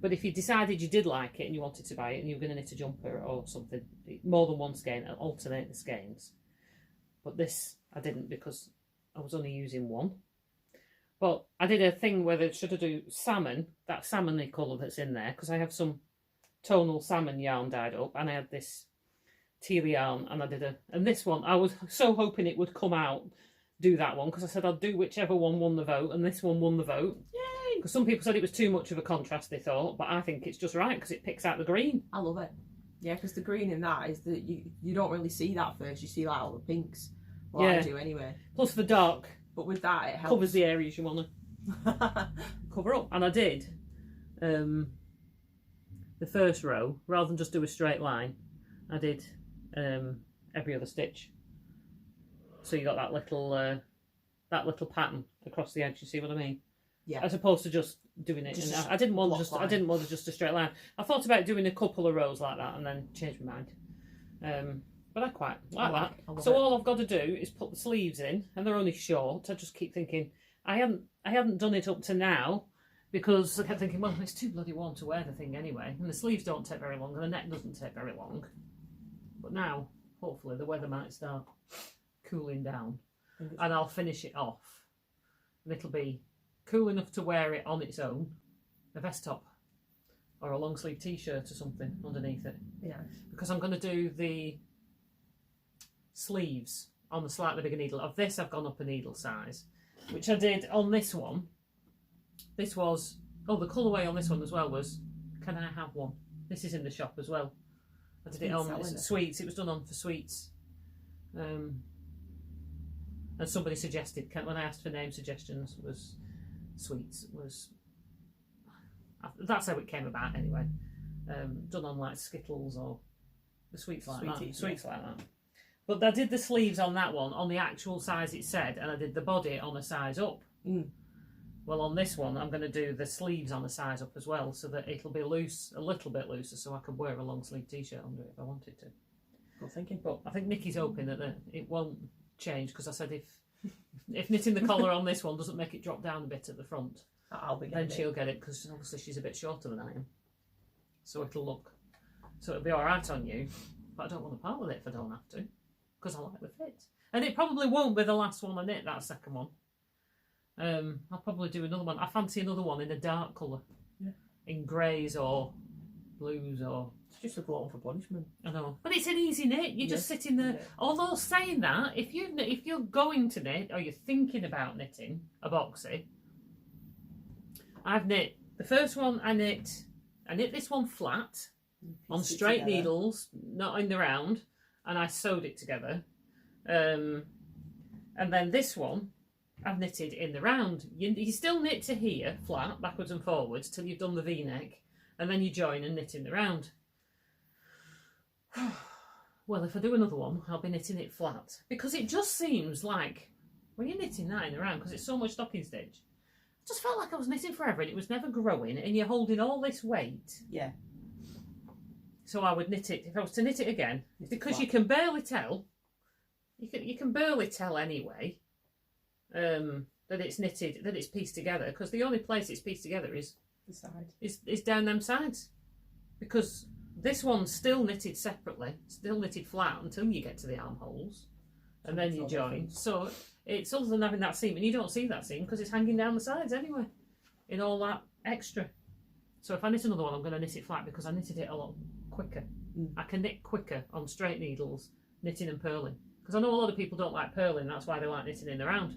But if you decided you did like it and you wanted to buy it and you were going to knit a jumper or something, more than one skein, and alternate the skeins. But this, I didn't because I was only using one. But I did a thing whether should I do salmon, that salmony colour that's in there, because I have some tonal salmon yarn dyed up, and I had this teal yarn, and I did and this one, I was so hoping it would come out, do that one, because I said I'd do whichever one won the vote, and this one won the vote. Yay! Because some people said it was too much of a contrast, they thought, but I think it's just right, because it picks out the green. I love it. Yeah, because the green in that is that you don't really see that first, you see like all the pinks. Well, I do anyway. Plus the dark. But with that, it helps. Covers the areas you want to cover up. And I did the first row, rather than just do a straight line, I did every other stitch. So you got that little pattern across the edge. You see what I mean? Yeah. As opposed to just doing it. And I didn't want just a straight line. I thought about doing a couple of rows like that and then changed my mind. But I quite like that. So all I've got to do is put the sleeves in, and they're only short. I just keep thinking I hadn't done it up to now, because I kept thinking, well, it's too bloody warm to wear the thing anyway, and the sleeves don't take very long, and the neck doesn't take very long. But now, hopefully, the weather might start cooling down, and I'll finish it off, and it'll be cool enough to wear it on its own, a vest top, or a long sleeve t-shirt or something underneath it. Yeah. Because I'm going to do the sleeves on the slightly bigger needle. Of this, I've gone up a needle size, which I did on this one. This was, oh, the colourway on this one as well was, can I have one? This is in the shop as well. I did it on Sweets. It was done on for Sweets. And somebody suggested, when I asked for name suggestions, was Sweets. That's how it came about anyway. Done on like Skittles or the sweets like that. Sweets like that. But I did the sleeves on that one on the actual size it said, and I did the body on a size up. Well, on this one, I'm going to do the sleeves on a size up as well, so that it'll be loose, a little bit looser, so I can wear a long sleeve t-shirt under it if I wanted to. Good thinking. But I think Nikki's hoping that it won't change, because I said if knitting the collar on this one doesn't make it drop down a bit at the front, I'll be getting then she'll get it, because obviously she's a bit shorter than I am. So it'll be alright on you, but I don't want to part with it if I don't have to, because I like the fit. And it probably won't be the last one I knit, that second one. I'll probably do another one. I fancy another one in a dark colour. Yeah. In greys or blues or... It's just a glutton for punishment. I know. But it's an easy knit. You're just sitting there. Yeah. Although saying that, if you're going to knit or you're thinking about knitting a boxy, I've knit... The first one I knit this one flat on straight needles, not in the round, and I sewed it together. And then this one I've knitted in the round. You still knit to here, flat, backwards and forwards, till you've done the V-neck, and then you join and knit in the round. Well, if I do another one, I'll be knitting it flat. Because it just seems like, when you're knitting that in the round, because it's so much stocking stitch, I just felt like I was knitting forever and it was never growing, and you're holding all this weight. Yeah. So I would knit it, if I was to knit it again, because you can barely tell, you can barely tell anyway, that it's knitted, that it's pieced together, because the only place it's pieced together is the side. Is down them sides, because this one's still knitted separately, still knitted flat until you get to the armholes, and then you join. So it's other than having that seam, and you don't see that seam because it's hanging down the sides anyway, in all that extra. So if I knit another one, I'm going to knit it flat because I knitted it a lot quicker. I can knit quicker on straight needles, knitting and purling. Because I know a lot of people don't like purling, that's why they like knitting in the round.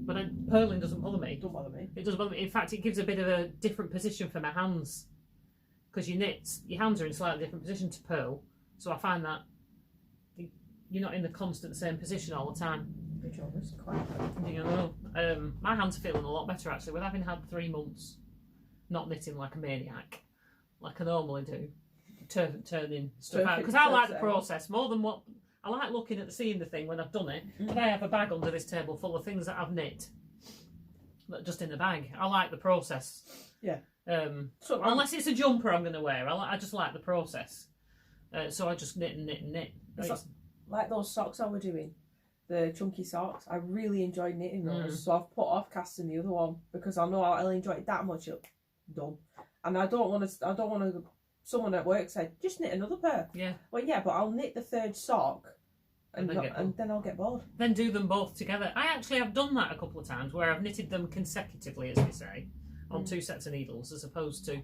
But purling doesn't bother me. Don't bother me. It doesn't bother me. In fact, it gives a bit of a different position for my hands. Because your hands are in a slightly different position to purl. So I find that you're not in the constant same position all the time. You know, my hands are feeling a lot better actually, with having had 3 months not knitting like a maniac, like I normally do, turning stuff out. Because I like the process more than what... I like looking at seeing the thing when I've done it, but I have a bag under this table full of things that I've knit, just in the bag. I like the process. Yeah. So unless it's a jumper I'm going to wear, I just like the process. So I just knit and knit and knit. Like those socks I were doing, the chunky socks. I really enjoyed knitting those, so I've put off casting the other one because I know I'll enjoy it that much. Done. And I don't want to. Someone at work said, just knit another pair. Yeah. Well, yeah, but I'll knit the third sock and then I'll get bored. Then do them both together. I actually have done that a couple of times where I've knitted them consecutively, as we say, on 2 sets of needles, as opposed to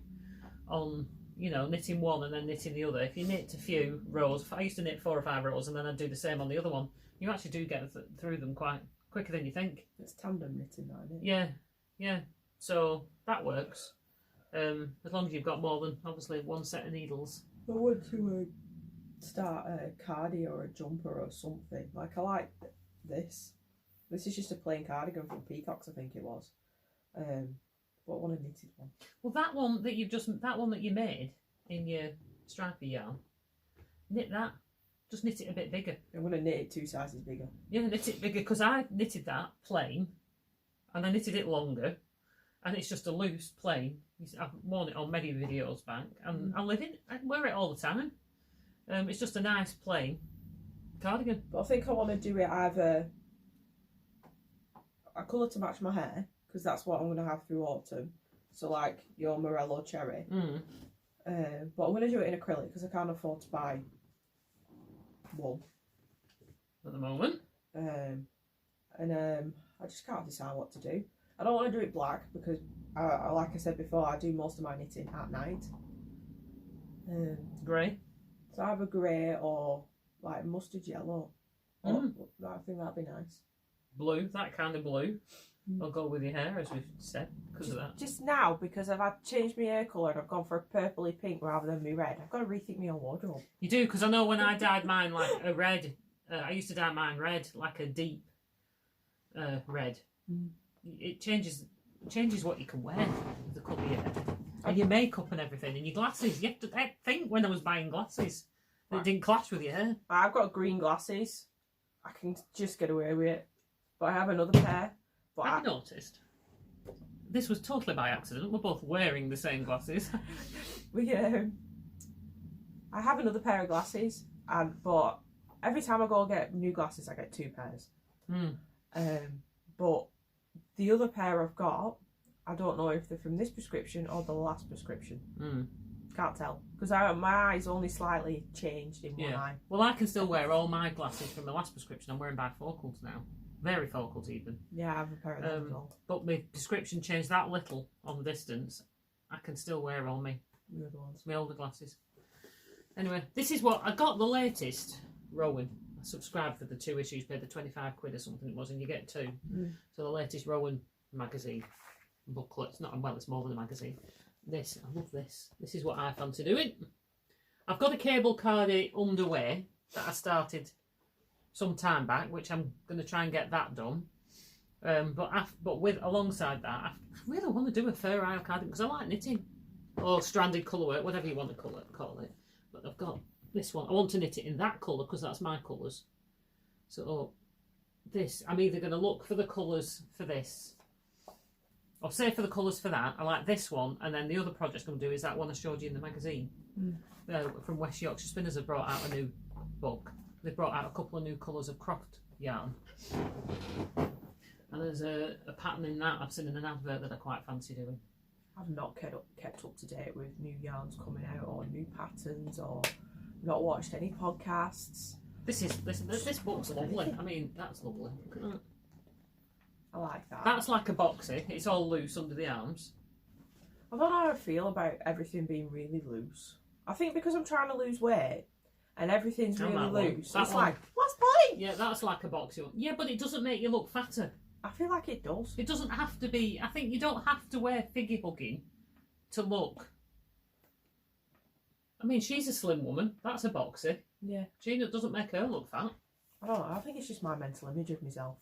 on, knitting one and then knitting the other. If you knit a few rows, I used to knit 4 or 5 rows and then I'd do the same on the other one. You actually do get through them quite quicker than you think. It's tandem knitting, that, isn't it? Yeah, yeah. So that works. As long as you've got more than, obviously, 1 set of needles. I want to start a cardi or a jumper or something. Like, I like this. This is just a plain cardigan from Peacocks, I think it was. But I want a knitted one. Well, that one that you made in your stripy yarn, knit that. Just knit it a bit bigger. I'm going to knit it 2 sizes bigger. Yeah, knit it bigger, because I knitted that plain, and I knitted it longer, and it's just a loose plain. I've worn it on many videos back, and I wear it all the time. It's just a nice plain cardigan. But I think I want to do it either a colour to match my hair, because that's what I'm going to have through autumn, So like your Morello cherry. Mm. But I'm going to do it in acrylic because I can't afford to buy one. At the moment. I just can't decide what to do. I don't want to do it black because, like I said before, I do most of my knitting at night. Grey. So either grey or like mustard yellow. Mm. I think that'd be nice. Blue, that kind of blue. Mm. Will go with your hair, as we've said, because of that. Just now, because I've changed my hair colour and I've gone for a purpley pink rather than my red, I've got to rethink my own wardrobe. You do, because I know when I dyed mine like a red, I used to dye mine red, like a deep red. Mm. It changes what you can wear with the colour of your hair. And your makeup and everything, and your glasses. You have to think when I was buying glasses, it didn't clash with your hair. I've got green glasses. I can just get away with it. But I have another pair. But Have you noticed? This was totally by accident. We're both wearing the same glasses. I have another pair of glasses, but every time I go get new glasses, I get 2 pairs. Mm. But the other pair I've got, I don't know if they're from this prescription or the last prescription. Mm. Can't tell because my eyes only slightly changed in one eye. Well, I can still wear all my glasses from the last prescription. I'm wearing bifocals now. Varifocals even. Yeah, I have a pair of them as well. But my prescription changed that little on the distance. I can still wear all my older glasses. Anyway, this is what I got, the latest Rowan. I subscribed for the 2 issues, paid the 25 quid or something it was, and you get 2. Mm. So the latest Rowan magazine booklet. It's not, well, it's more than a magazine. This, I love this. This is what I fancy doing. I've got a cable cardi underway that I started some time back, which I'm going to try and get that done. But with alongside that, I really want to do a fur isle cardigan because I like knitting or stranded colour work, whatever you want to call it. But I've got this one. I want to knit it in that colour because that's my colours. So this, I'm either going to look for the colours for this, or say for the colours for that. I like this one, and then the other project I'm going to do is that one I showed you in the magazine. From West Yorkshire Spinners have brought out a new book. They've brought out a couple of new colours of croft yarn. And there's a pattern in that I've seen in an advert that I quite fancy doing. I've not kept up to date with new yarns coming out or new patterns, or not watched any podcasts. This book's lovely. I mean, that's lovely. Look at that. I like that. That's like a boxy. It's all loose under the arms. I don't know how I feel about everything being really loose. I think because I'm trying to lose weight and everything's really loose, it's like, what's the point? Yeah, that's like a boxy one. Yeah, but it doesn't make you look fatter. I feel like it does. It doesn't have to be. I think you don't have to wear figure hugging to look. I mean, she's a slim woman. That's a boxy. Yeah. Gina doesn't make her look fat. I don't know. I think it's just my mental image of myself.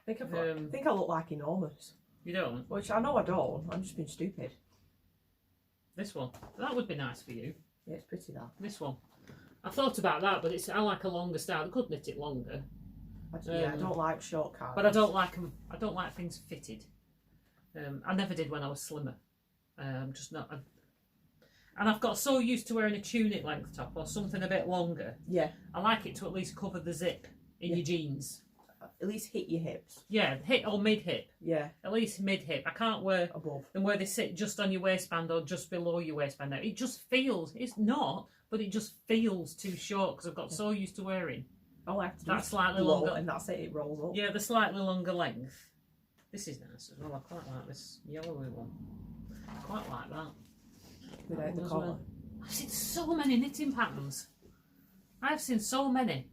I think I look like enormous. You don't? Which I know I don't. I'm just being stupid. This one. That would be nice for you. Yeah, it's pretty that. This one. I thought about that, but I like a longer style. I could knit it longer. I don't like short cards. But I don't like them. I don't like things fitted. I never did when I was slimmer. Just not. And I've got so used to wearing a tunic length top or something a bit longer. Yeah. I like it to at least cover the zip in your jeans. At least hit your hips. Yeah, hip or mid hip. Yeah. At least mid hip. I can't wear above them where they sit just on your waistband or just below your waistband. Now it just feels. It's not, but it just feels too short because I've got so used to wearing. All I have to do that is slightly blow longer, and that's it. It rolls up. Yeah, the slightly longer length. This is nice as well. I quite like this yellowy one. I quite like that. Without the collar. I've seen so many knitting patterns. I've seen so many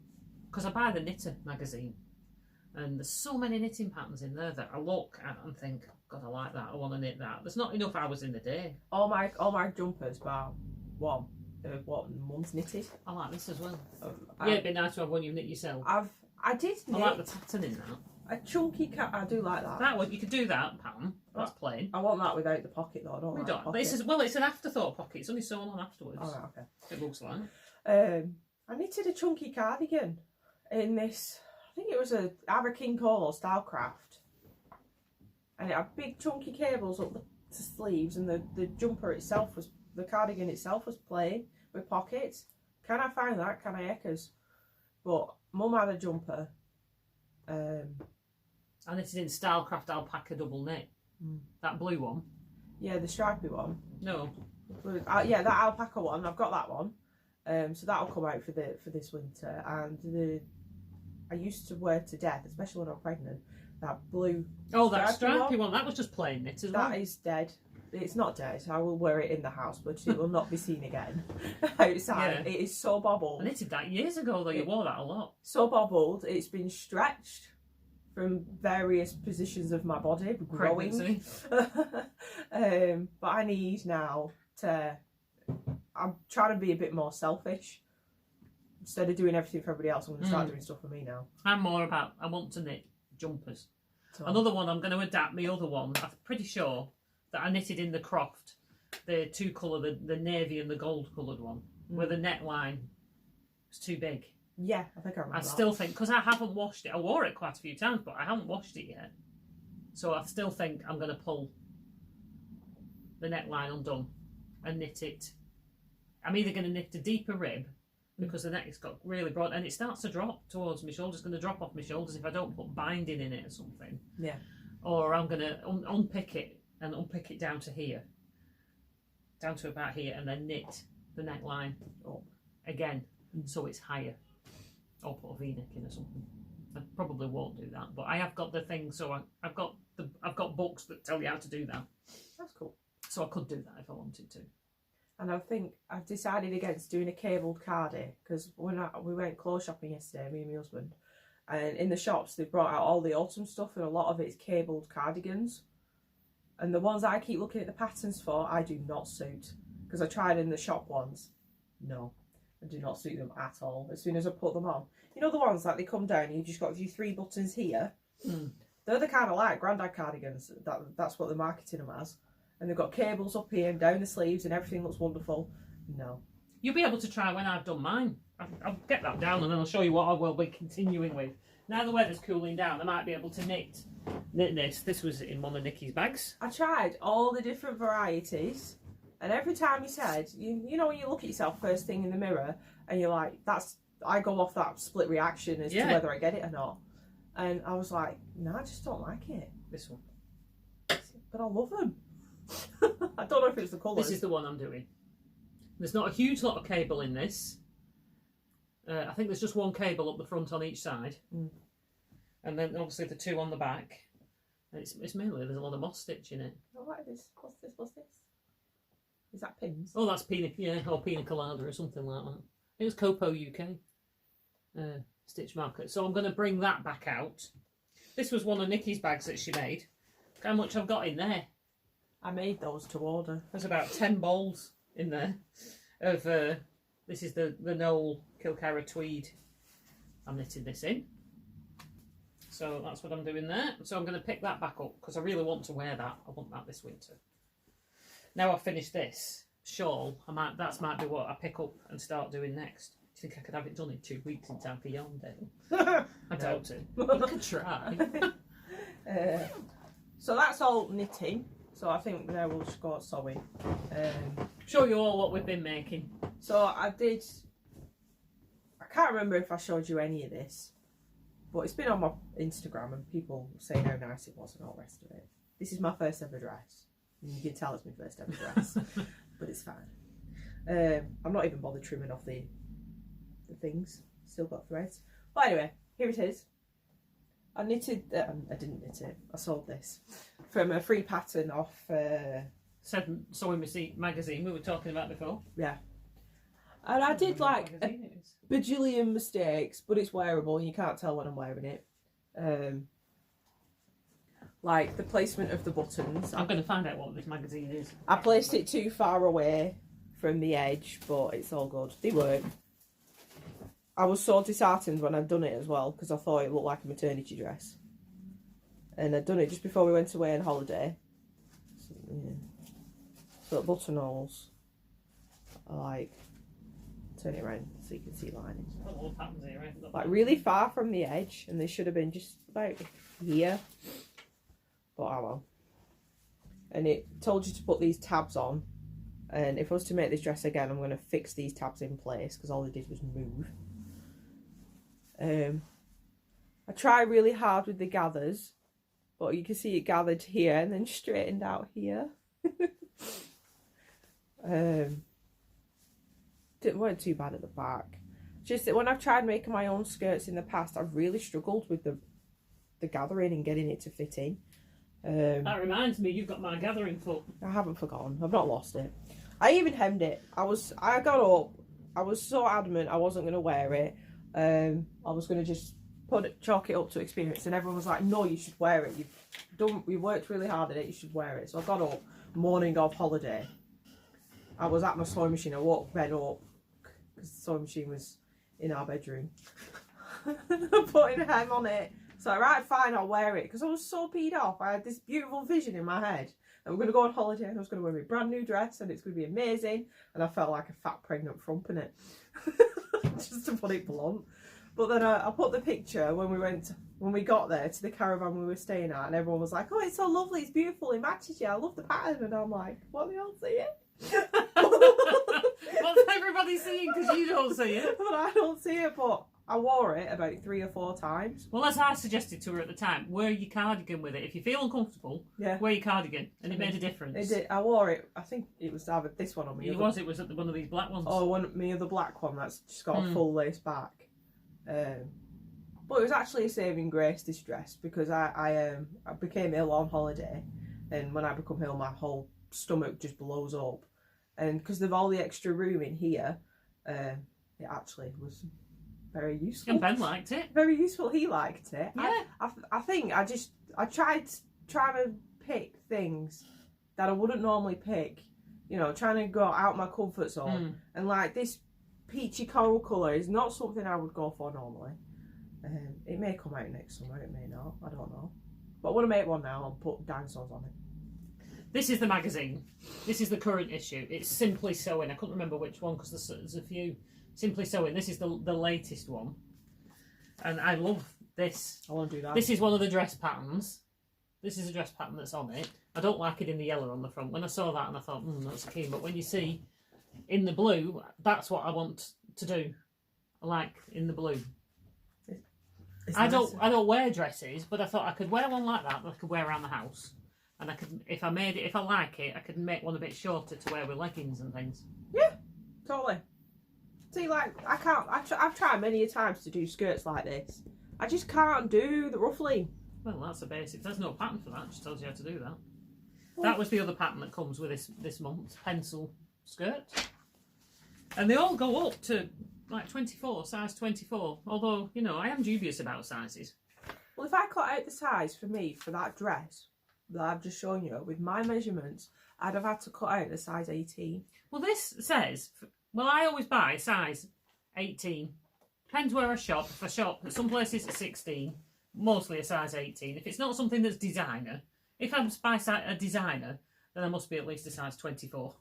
because I buy the Knitter magazine, and there's so many knitting patterns in there that I look at and think, God, I like that. I want to knit that. There's not enough hours in the day. All my jumpers, bar one. What mum's knitted. I like this as well. Yeah, it'd be nice to have one you knit yourself. I did knit. I like the pattern in that. A chunky cat. I do like that. That one you could do that pattern. That's plain. I want that without the pocket though. I don't. We like don't. The But it's an afterthought pocket. It's only sewn on afterwards. Oh, right, okay. It looks like. I knitted a chunky cardigan in this. I think it was either King Cole or Stylecraft, and it had big chunky cables up the sleeves, and the jumper itself was. The cardigan itself was plain with pockets. Can I find that? Can I echoes? But Mum had a jumper. And it is in Stylecraft alpaca double knit. That blue one. Yeah, the stripy one. No. Yeah, that alpaca one. I've got that one. So that'll come out for this winter. And I used to wear to death, especially when I was pregnant, that blue. Oh, that stripy one. That was just plain knit as well. That is dead. It's not dead. I will wear it in the house, but it will not be seen again outside. Yeah. It is so bobbled. I knitted that years ago, though. You wore that a lot. So bobbled. It's been stretched from various positions of my body, growing. But I need now to. I'm trying to be a bit more selfish. Instead of doing everything for everybody else, I'm going to start doing stuff for me now. I'm more about. I want to knit jumpers. So. Another one. I'm going to adapt my other one. I'm pretty sure that I knitted in the Croft, the two colour, the navy and the gold coloured one, where the neckline was too big. Yeah, I think I remember. I still think, because I haven't washed it, I wore it quite a few times, but I haven't washed it yet. So I still think I'm going to pull the neckline undone and knit it. I'm either going to knit a deeper rib, because the neck's got really broad, and it starts to drop towards my shoulders. It's going to drop off my shoulders if I don't put binding in it or something. Yeah. Or I'm going to unpick it and unpick it down to here, down to about here, and then knit the neckline up again so it's higher, or put a V-neck in or something. I probably won't do that, but I have got the thing, so I've got books that tell you how to do that. That's cool. So I could do that if I wanted to. And I think I've decided against doing a cabled cardie, because when we went clothes shopping yesterday, me and my husband, and in the shops they brought out all the autumn stuff, and a lot of it's cabled cardigans. And the ones I keep looking at the patterns for, I do not suit. Because I tried in the shop ones. No, I do not suit them at all. As soon as I put them on. You know the ones that they come down and you've just got your 3 buttons here? They're the kind of like granddad cardigans. That's what they're marketing them as. And they've got cables up here and down the sleeves and everything looks wonderful. No. You'll be able to try when I've done mine. I'll get that down and then I'll show you what I will be continuing with. Now the weather's cooling down, I might be able to knit this. This was in one of Nikki's bags. I tried all the different varieties, and every time you said, you know when you look at yourself first thing in the mirror, and you're like, I go off that split reaction as to whether I get it or not. And I was like, no, I just don't like it. This one. But I love them. I don't know if it's the colours. This is the one I'm doing. There's not a huge lot of cable in this. I think there's just one cable up the front on each side. And then obviously the 2 on the back. And it's mainly, there's a lot of moss stitch in it. Oh, what is this? What's this? Is that pins? Oh, that's pina colada or something like that. It was Copo UK stitch marker. So I'm going to bring that back out. This was one of Nikki's bags that she made. Look how much I've got in there. I made those to order. There's about 10 bowls in there of this is the Knoll Kilcara tweed. I'm knitting this in. So that's what I'm doing there. So I'm going to pick that back up because I really want to wear that. I want that this winter. Now I've finished this shawl, that might be what I pick up and start doing next. Do you think I could have it done in 2 weeks in time for yarn day? I doubt it. But I could try. So that's all knitting. So I think now we'll just go sewing. Show you all what we've been making. So I can't remember if I showed you any of this, but it's been on my Instagram and people saying how nice it was and all the rest of it. This is my first ever dress. You can tell it's my first ever dress, but it's fine. I'm not even bothered trimming off the things. Still got threads. But anyway, here it is. I knitted, I didn't knit it, I sold this from a free pattern off Sewing Machine magazine we were talking about before. Yeah. And I did like a bajillion mistakes, but it's wearable and you can't tell when I'm wearing it. Like the placement of the buttons. I'm going to find out what this magazine is. I placed it too far away from the edge, but it's all good. They work. I was so disheartened when I'd done it as well because I thought it looked like a maternity dress. And I'd done it just before we went away on holiday. So, yeah. So the buttonholes are like, turn it around so you can see linings. Like really far from the edge, and they should have been just about here. But oh well. And it told you to put these tabs on. And if I was to make this dress again, I'm going to fix these tabs in place because all they did was move. I try really hard with the gathers, but you can see it gathered here and then straightened out here. Didn't weren't too bad at the back. Just that when I've tried making my own skirts in the past, I've really struggled with the gathering and getting it to fit in. That reminds me, you've got my gathering foot. I haven't forgotten. I've not lost it. I even hemmed it. I got up. I was so adamant I wasn't going to wear it. I was going to just chalk it up to experience, and everyone was like, "No, you should wear it. You worked really hard at it. You should wear it." So I got up, morning of holiday. I was at my sewing machine. I woke Ben up because the sewing machine was in our bedroom. Putting a hem on it. So right, fine, I'll wear it because I was so peed off. I had this beautiful vision in my head. And we're going to go on holiday and I was going to wear my brand new dress and it's going to be amazing. And I felt like a fat pregnant frump in it. Just to put it blunt. But then I put the picture when we got there to the caravan we were staying at, and everyone was like, "Oh, it's so lovely, it's beautiful, it matches you, I love the pattern." And I'm like, "What, they all see it?" What's everybody seeing because you don't see it? But I don't see it, but I wore it about 3 or 4 times. Well, as I suggested to her at the time, wear your cardigan with it. If you feel uncomfortable, wear your cardigan. And it made a difference. It did. I wore it. I think it was either this one or me. It was at one of these black ones. Oh, me or the black one that's just got a full lace back. But it was actually a saving grace, this dress, because I became ill on holiday, and when I become ill, my whole stomach just blows up. And because of all the extra room in here, it actually was very useful. And Ben liked it. Very useful. He liked it. Yeah. I think I tried trying to pick things that I wouldn't normally pick. You know, trying to go out my comfort zone. And like this peachy coral colour is not something I would go for normally. It may come out next summer, it may not. I don't know. But I want to make one now and put dinosaurs on it. This is the magazine. This is the current issue. It's Simply Sewing. I couldn't remember which one because there's a few. Simply Sewing. This is the latest one. And I love this. I want to do that. This is one of the dress patterns. This is a dress pattern that's on it. I don't like it in the yellow on the front. When I saw that and I thought, that's keen. But when you see in the blue, that's what I want to do. I like in the blue. I don't wear dresses, but I thought I could wear one like that I could wear around the house. And I could, if I like it, I could make one a bit shorter to wear with leggings and things. Yeah, totally. See, like, I've tried many a times to do skirts like this. I just can't do the ruffling. Well, that's the basics. There's no pattern for that. It just tells you how to do that. That was the other pattern that comes with this month's pencil skirt. And they all go up to like 24, size 24. Although, you know, I am dubious about sizes. Well, if I cut out the size for me for that dress that I've just shown you with my measurements, I'd have had to cut out the size 18. Well, this says, well, I always buy size 18. Depends where I shop. If I shop, some places it's 16, mostly a size 18. If it's not something that's designer, if I'm by a designer, then I must be at least a size 24.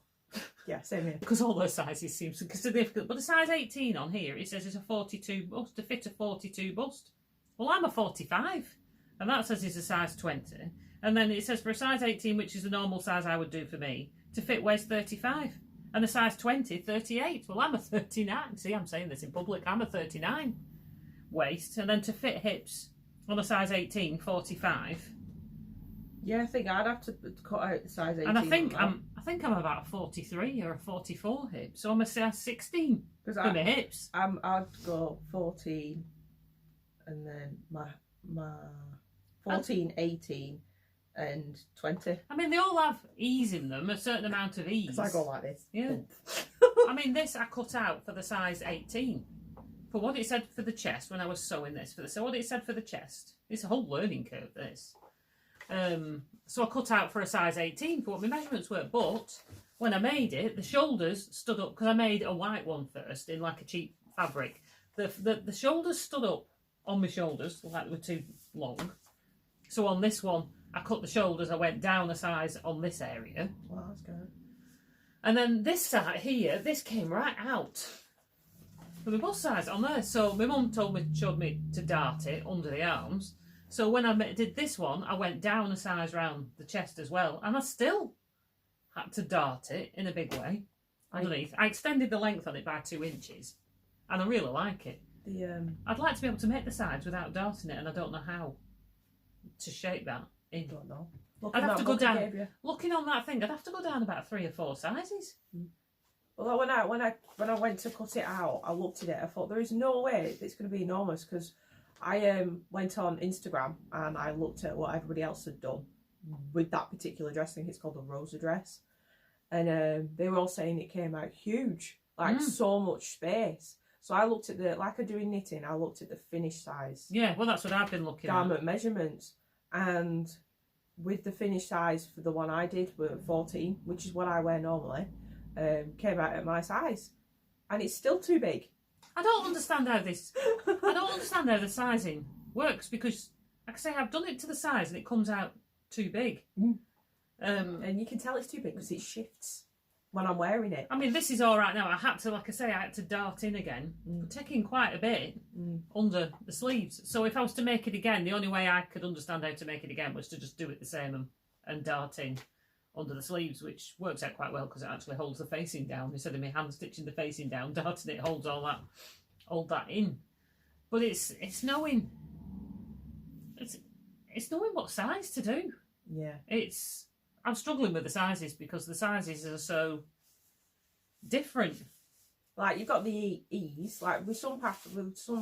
Yeah, same here. Because all those sizes seem significant. But a size 18 on here, it says it's a 42 bust, to fit a 42 bust. Well, I'm a 45, and that says it's a size 20. And then it says for a size 18, which is the normal size I would do for me, to fit waist 35. And a size 20, 38. Well, I'm a 39. See, I'm saying this in public. I'm a 39 waist. And then to fit hips on a size 18, 45. Yeah, I think I'd have to cut out the size 18. And I think I'm about a 43 or a 44 hip. So I'm a size 16 for my hips. I'd go 14 and then my 14, 18 and 20. I mean, they all have ease in them, a certain amount of ease. So I go like this. Yeah. I mean, this I cut out for the size 18. For what it said for the chest when I was sewing this. So what it said for the chest. It's a whole learning curve, this. So I cut out for a size 18 for what my measurements were. But when I made it, the shoulders stood up, because I made a white one first in like a cheap fabric. The shoulders stood up on my shoulders, like they were too long. So on this one, I cut the shoulders, I went down a size on this area. Well, that's good. And then this side here, this came right out for my bust size on there. So my mum showed me to dart it under the arms. So when I did this one, I went down a size round the chest as well. And I still had to dart it in a big way underneath. I extended the length on it by 2 inches. And I really like it. I'd like to be able to make the sides without darting it, and I don't know how to shape that. I don't know. Looking I'd have at to that go book I down. gave you. Looking on that thing, I'd have to go down about 3 or 4 sizes. Well, when I went to cut it out, I looked at it. I thought there is no way it's going to be enormous, because I went on Instagram and I looked at what everybody else had done with that particular dress. I think it's called a Rosa dress, and they were all saying it came out huge, like so much space. So I looked at like I do in knitting, I looked at the finished size. Yeah, well, that's what I've been looking garment measurements, and with the finished size for the one I did were 14, which is what I wear normally, came out at my size, and it's still too big. I don't understand how the sizing works, because, like I say, I've done it to the size and it comes out too big. And you can tell it's too big because it shifts when I'm wearing it. I mean, this is all right now. I had to dart in again, taking quite a bit under the sleeves. So if I was to make it again, the only way I could understand how to make it again was to just do it the same and dart in under the sleeves, which works out quite well because it actually holds the facing down. Instead of me hand stitching the facing down, darting it holds all that in. But it's knowing what size to do. Yeah. I'm struggling with the sizes because the sizes are so different. Like, you've got the ease, like with some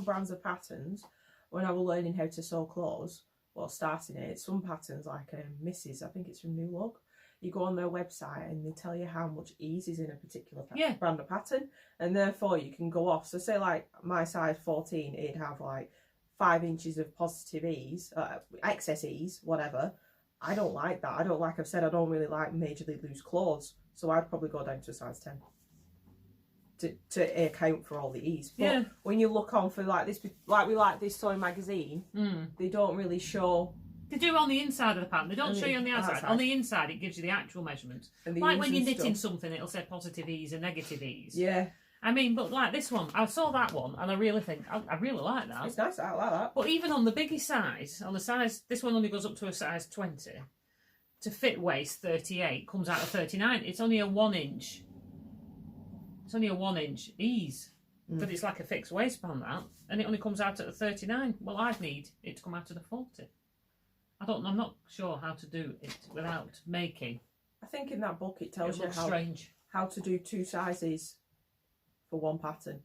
brands of patterns, when I was learning how to sew clothes, or starting it, some patterns like Mrs., I think it's from New Look, you go on their website and they tell you how much ease is in a particular brand of pattern, and therefore you can go off. So say like my size 14, it'd have like 5 inches of positive ease, excess ease, whatever. I don't like that. I've said, I don't really like majorly loose clothes, so I'd probably go down to a size 10 to account for all the ease. But when you look on for like this, like we like this sewing magazine, they don't really show. They do on the inside of the pattern. They don't show you on the outside. On the inside, it gives you the actual measurements. Like when you're knitting something, it'll say positive ease and negative ease. Yeah. I mean, but like this one, I saw that one and I really think, I really like that. It's nice, I like that. But even on the biggest size, this one only goes up to a size 20. To fit waist 38, comes out of 39. It's only a 1 inch. It's only a 1 inch ease. But it's like a fixed waistband, that. And it only comes out at a 39. Well, I'd need it to come out at a 40. I'm not sure how to do it without making. I think in that book it tells you how to do 2 sizes for one pattern.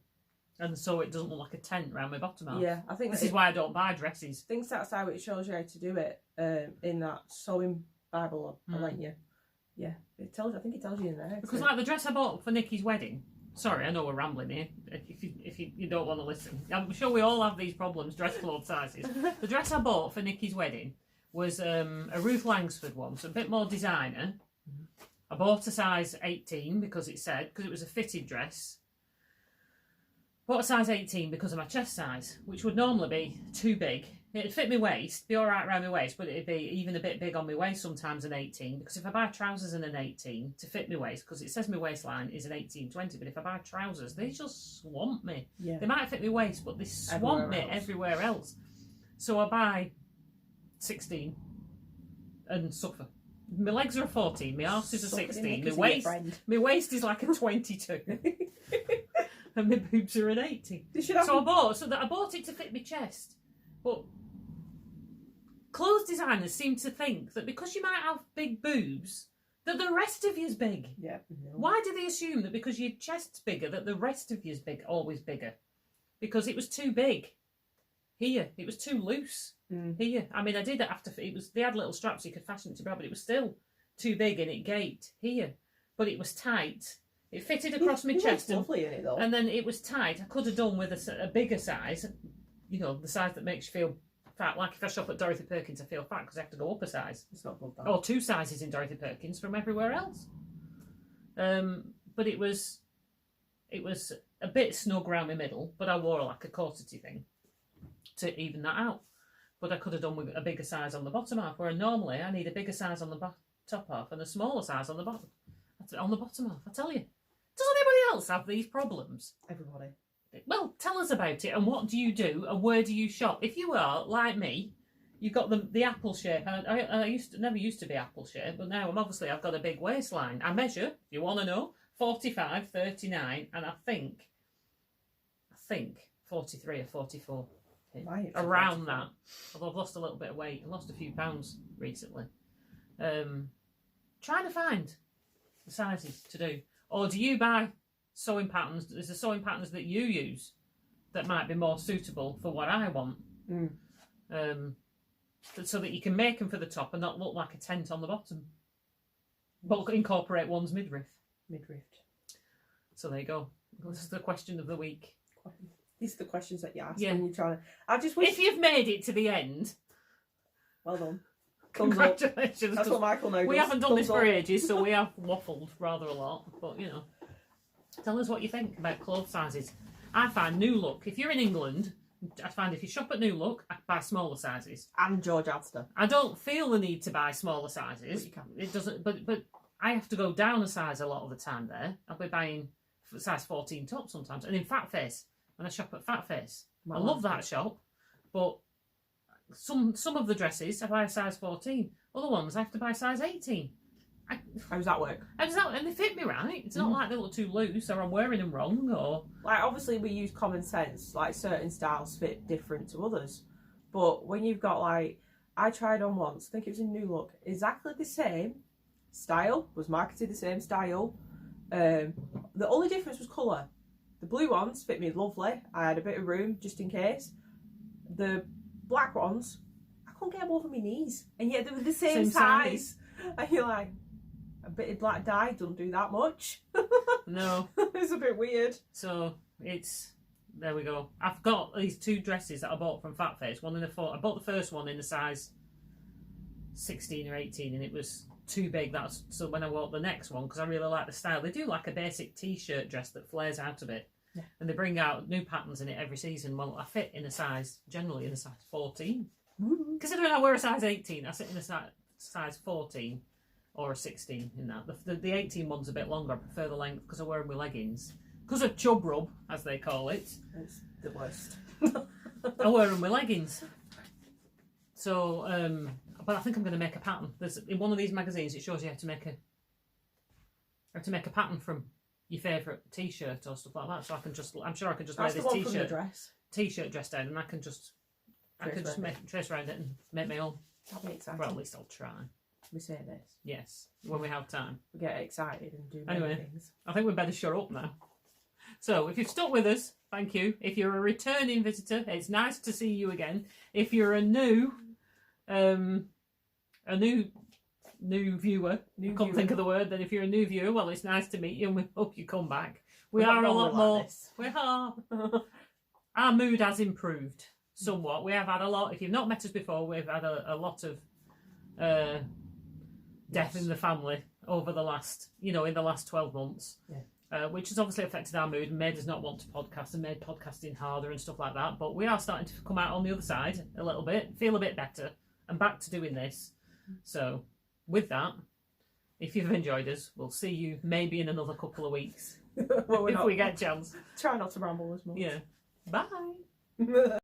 And so it doesn't look like a tent round my bottom half. Yeah, I think this is why I don't buy dresses. I think that's how it shows you how to do it in that sewing Bible I lent you. Yeah, it tells you. I think it tells you in there. Because like the dress I bought for Nikki's wedding. Sorry, I know we're rambling here. If you don't want to listen, I'm sure we all have these problems. Dress clothes sizes. The dress I bought for Nikki's wedding was a Ruth Langsford one, so a bit more designer. I bought a size 18 because it was a fitted dress. Bought a size 18 because of my chest size, which would normally be too big. It'd fit my waist, be all right around my waist, but it'd be even a bit big on my waist sometimes, an 18. Because if I buy trousers in an 18 to fit my waist, because it says my waistline is an 18-20, but if I buy trousers, they just swamp me. Yeah. They might fit my waist, but they swamp me everywhere else. So I buy 16 and suffer. My legs are a 14, my arse is a 16, my waist is like a 22. And my boobs are an 80. So I bought it to fit my chest. But clothes designers seem to think that because you might have big boobs, that the rest of you's big. Yeah. No. Why do they assume that because your chest's bigger, that the rest of you's always bigger? Because it was too big. Here, it was too loose. Here, I mean, I did it after they had little straps you could fasten it to, but it was still too big and it gaped here. But it was tight. It fitted across my chest, lovely in it, though. And then it was tight. I could have done with a bigger size, you know, the size that makes you feel fat. Like if I shop at Dorothy Perkins, I feel fat because I have to go up a size. It's not good, that. Or 2 sizes in Dorothy Perkins from everywhere else. But it was a bit snug round my middle, but I wore like a corsety thing to even that out. But I could have done with a bigger size on the bottom half, where normally I need a bigger size on the top half and a smaller size on the bottom. On the bottom half, I tell you. Does anybody else have these problems? Everybody. Well, tell us about it, and what do you do, and where do you shop? If you are like me, you've got the apple shape. I never used to be apple shape, but now I've got a big waistline. I measure, if you want to know, 45, 39, and I think 43 or 44. Around that. Although I've lost a little bit of weight. I lost a few pounds recently. trying to find the sizes to do. Or do you buy sewing patterns? Is there sewing patterns that you use that might be more suitable for what I want? So that you can make them for the top and not look like a tent on the bottom, but incorporate one's midriff. So there you go. This is the question of the week. These are the questions that you ask Yeah. when you're trying to... I just wish... If you've made it to the end, Well done. Thumbs up. congratulations. That's what Michael knows. We haven't done this Thumbs for up. ages, so we have waffled rather a lot. But, you know, tell us what you think about clothes sizes. I find New Look, if you're in England, I find if you shop at New Look, I buy smaller sizes. And George Adster. I don't feel the need to buy smaller sizes. But you can. It doesn't. But I have to go down a size a lot of the time. There, I'll be buying size 14 tops sometimes. And in Fat Face, when I shop at Fat Face, I love that shop. But some of the dresses I buy a size 14. Other ones I have to buy size 18. How does that work? And they fit me right. It's not like they look too loose or I'm wearing them wrong or... Like, obviously we use common sense. Like, certain styles fit different to others. But when you've got, like... I tried on once, I think it was in New Look, exactly the same style, was marketed the same style. The only difference was colour. The blue ones fit me lovely. I had a bit of room just in case. The black ones, I couldn't get them over my knees. And yet they were the same size. And you're like... A bit of black dye doesn't do that much. No. It's a bit weird. So it's... There we go. I've got these two dresses that I bought from Fat Face. One in a 4. I bought the first one in a size 16 or 18 and it was too big. So when I bought the next one, because I really like the style, they do like a basic t-shirt dress that flares out a bit. Yeah. And they bring out new patterns in it every season. Well, I fit in a size, generally in a size 14. Considering I wear a size 18, I sit in a size 14. Or a 16 in that. The 18 one's a bit longer. I prefer the length because I wear them with leggings. Because of chub rub, as they call it. It's the worst. I wear them with leggings. So, but I think I'm going to make a pattern. There's in one of these magazines. It shows you how to make a pattern from your favourite t-shirt or stuff like that. So I can just, I'm sure I can just That's wear the this one from the t-shirt dress down, and I can just trace around it and make my own. That'd be exciting. Well, at least I'll try. We say this. Yes, when we have time. We get excited and do many things. I think we'd better shut up now. So, if you've stuck with us, thank you. If you're a returning visitor, it's nice to see you again. If you're a new viewer, can't think of the word, then if you're a new viewer, well, it's nice to meet you and we hope you come back. We are a lot more... We are. Our mood has improved somewhat. We have had a lot... If you've not met us before, we've had a lot of... death in the family over the last, in the last 12 months, which has obviously affected our mood and made us not want to podcast and made podcasting harder and stuff like that. But we are starting to come out on the other side a little bit, feel a bit better, and back to doing this. So, with that, if you've enjoyed us, we'll see you maybe in another couple of weeks Well, if we get a chance. Try not to ramble as much. Yeah. Bye.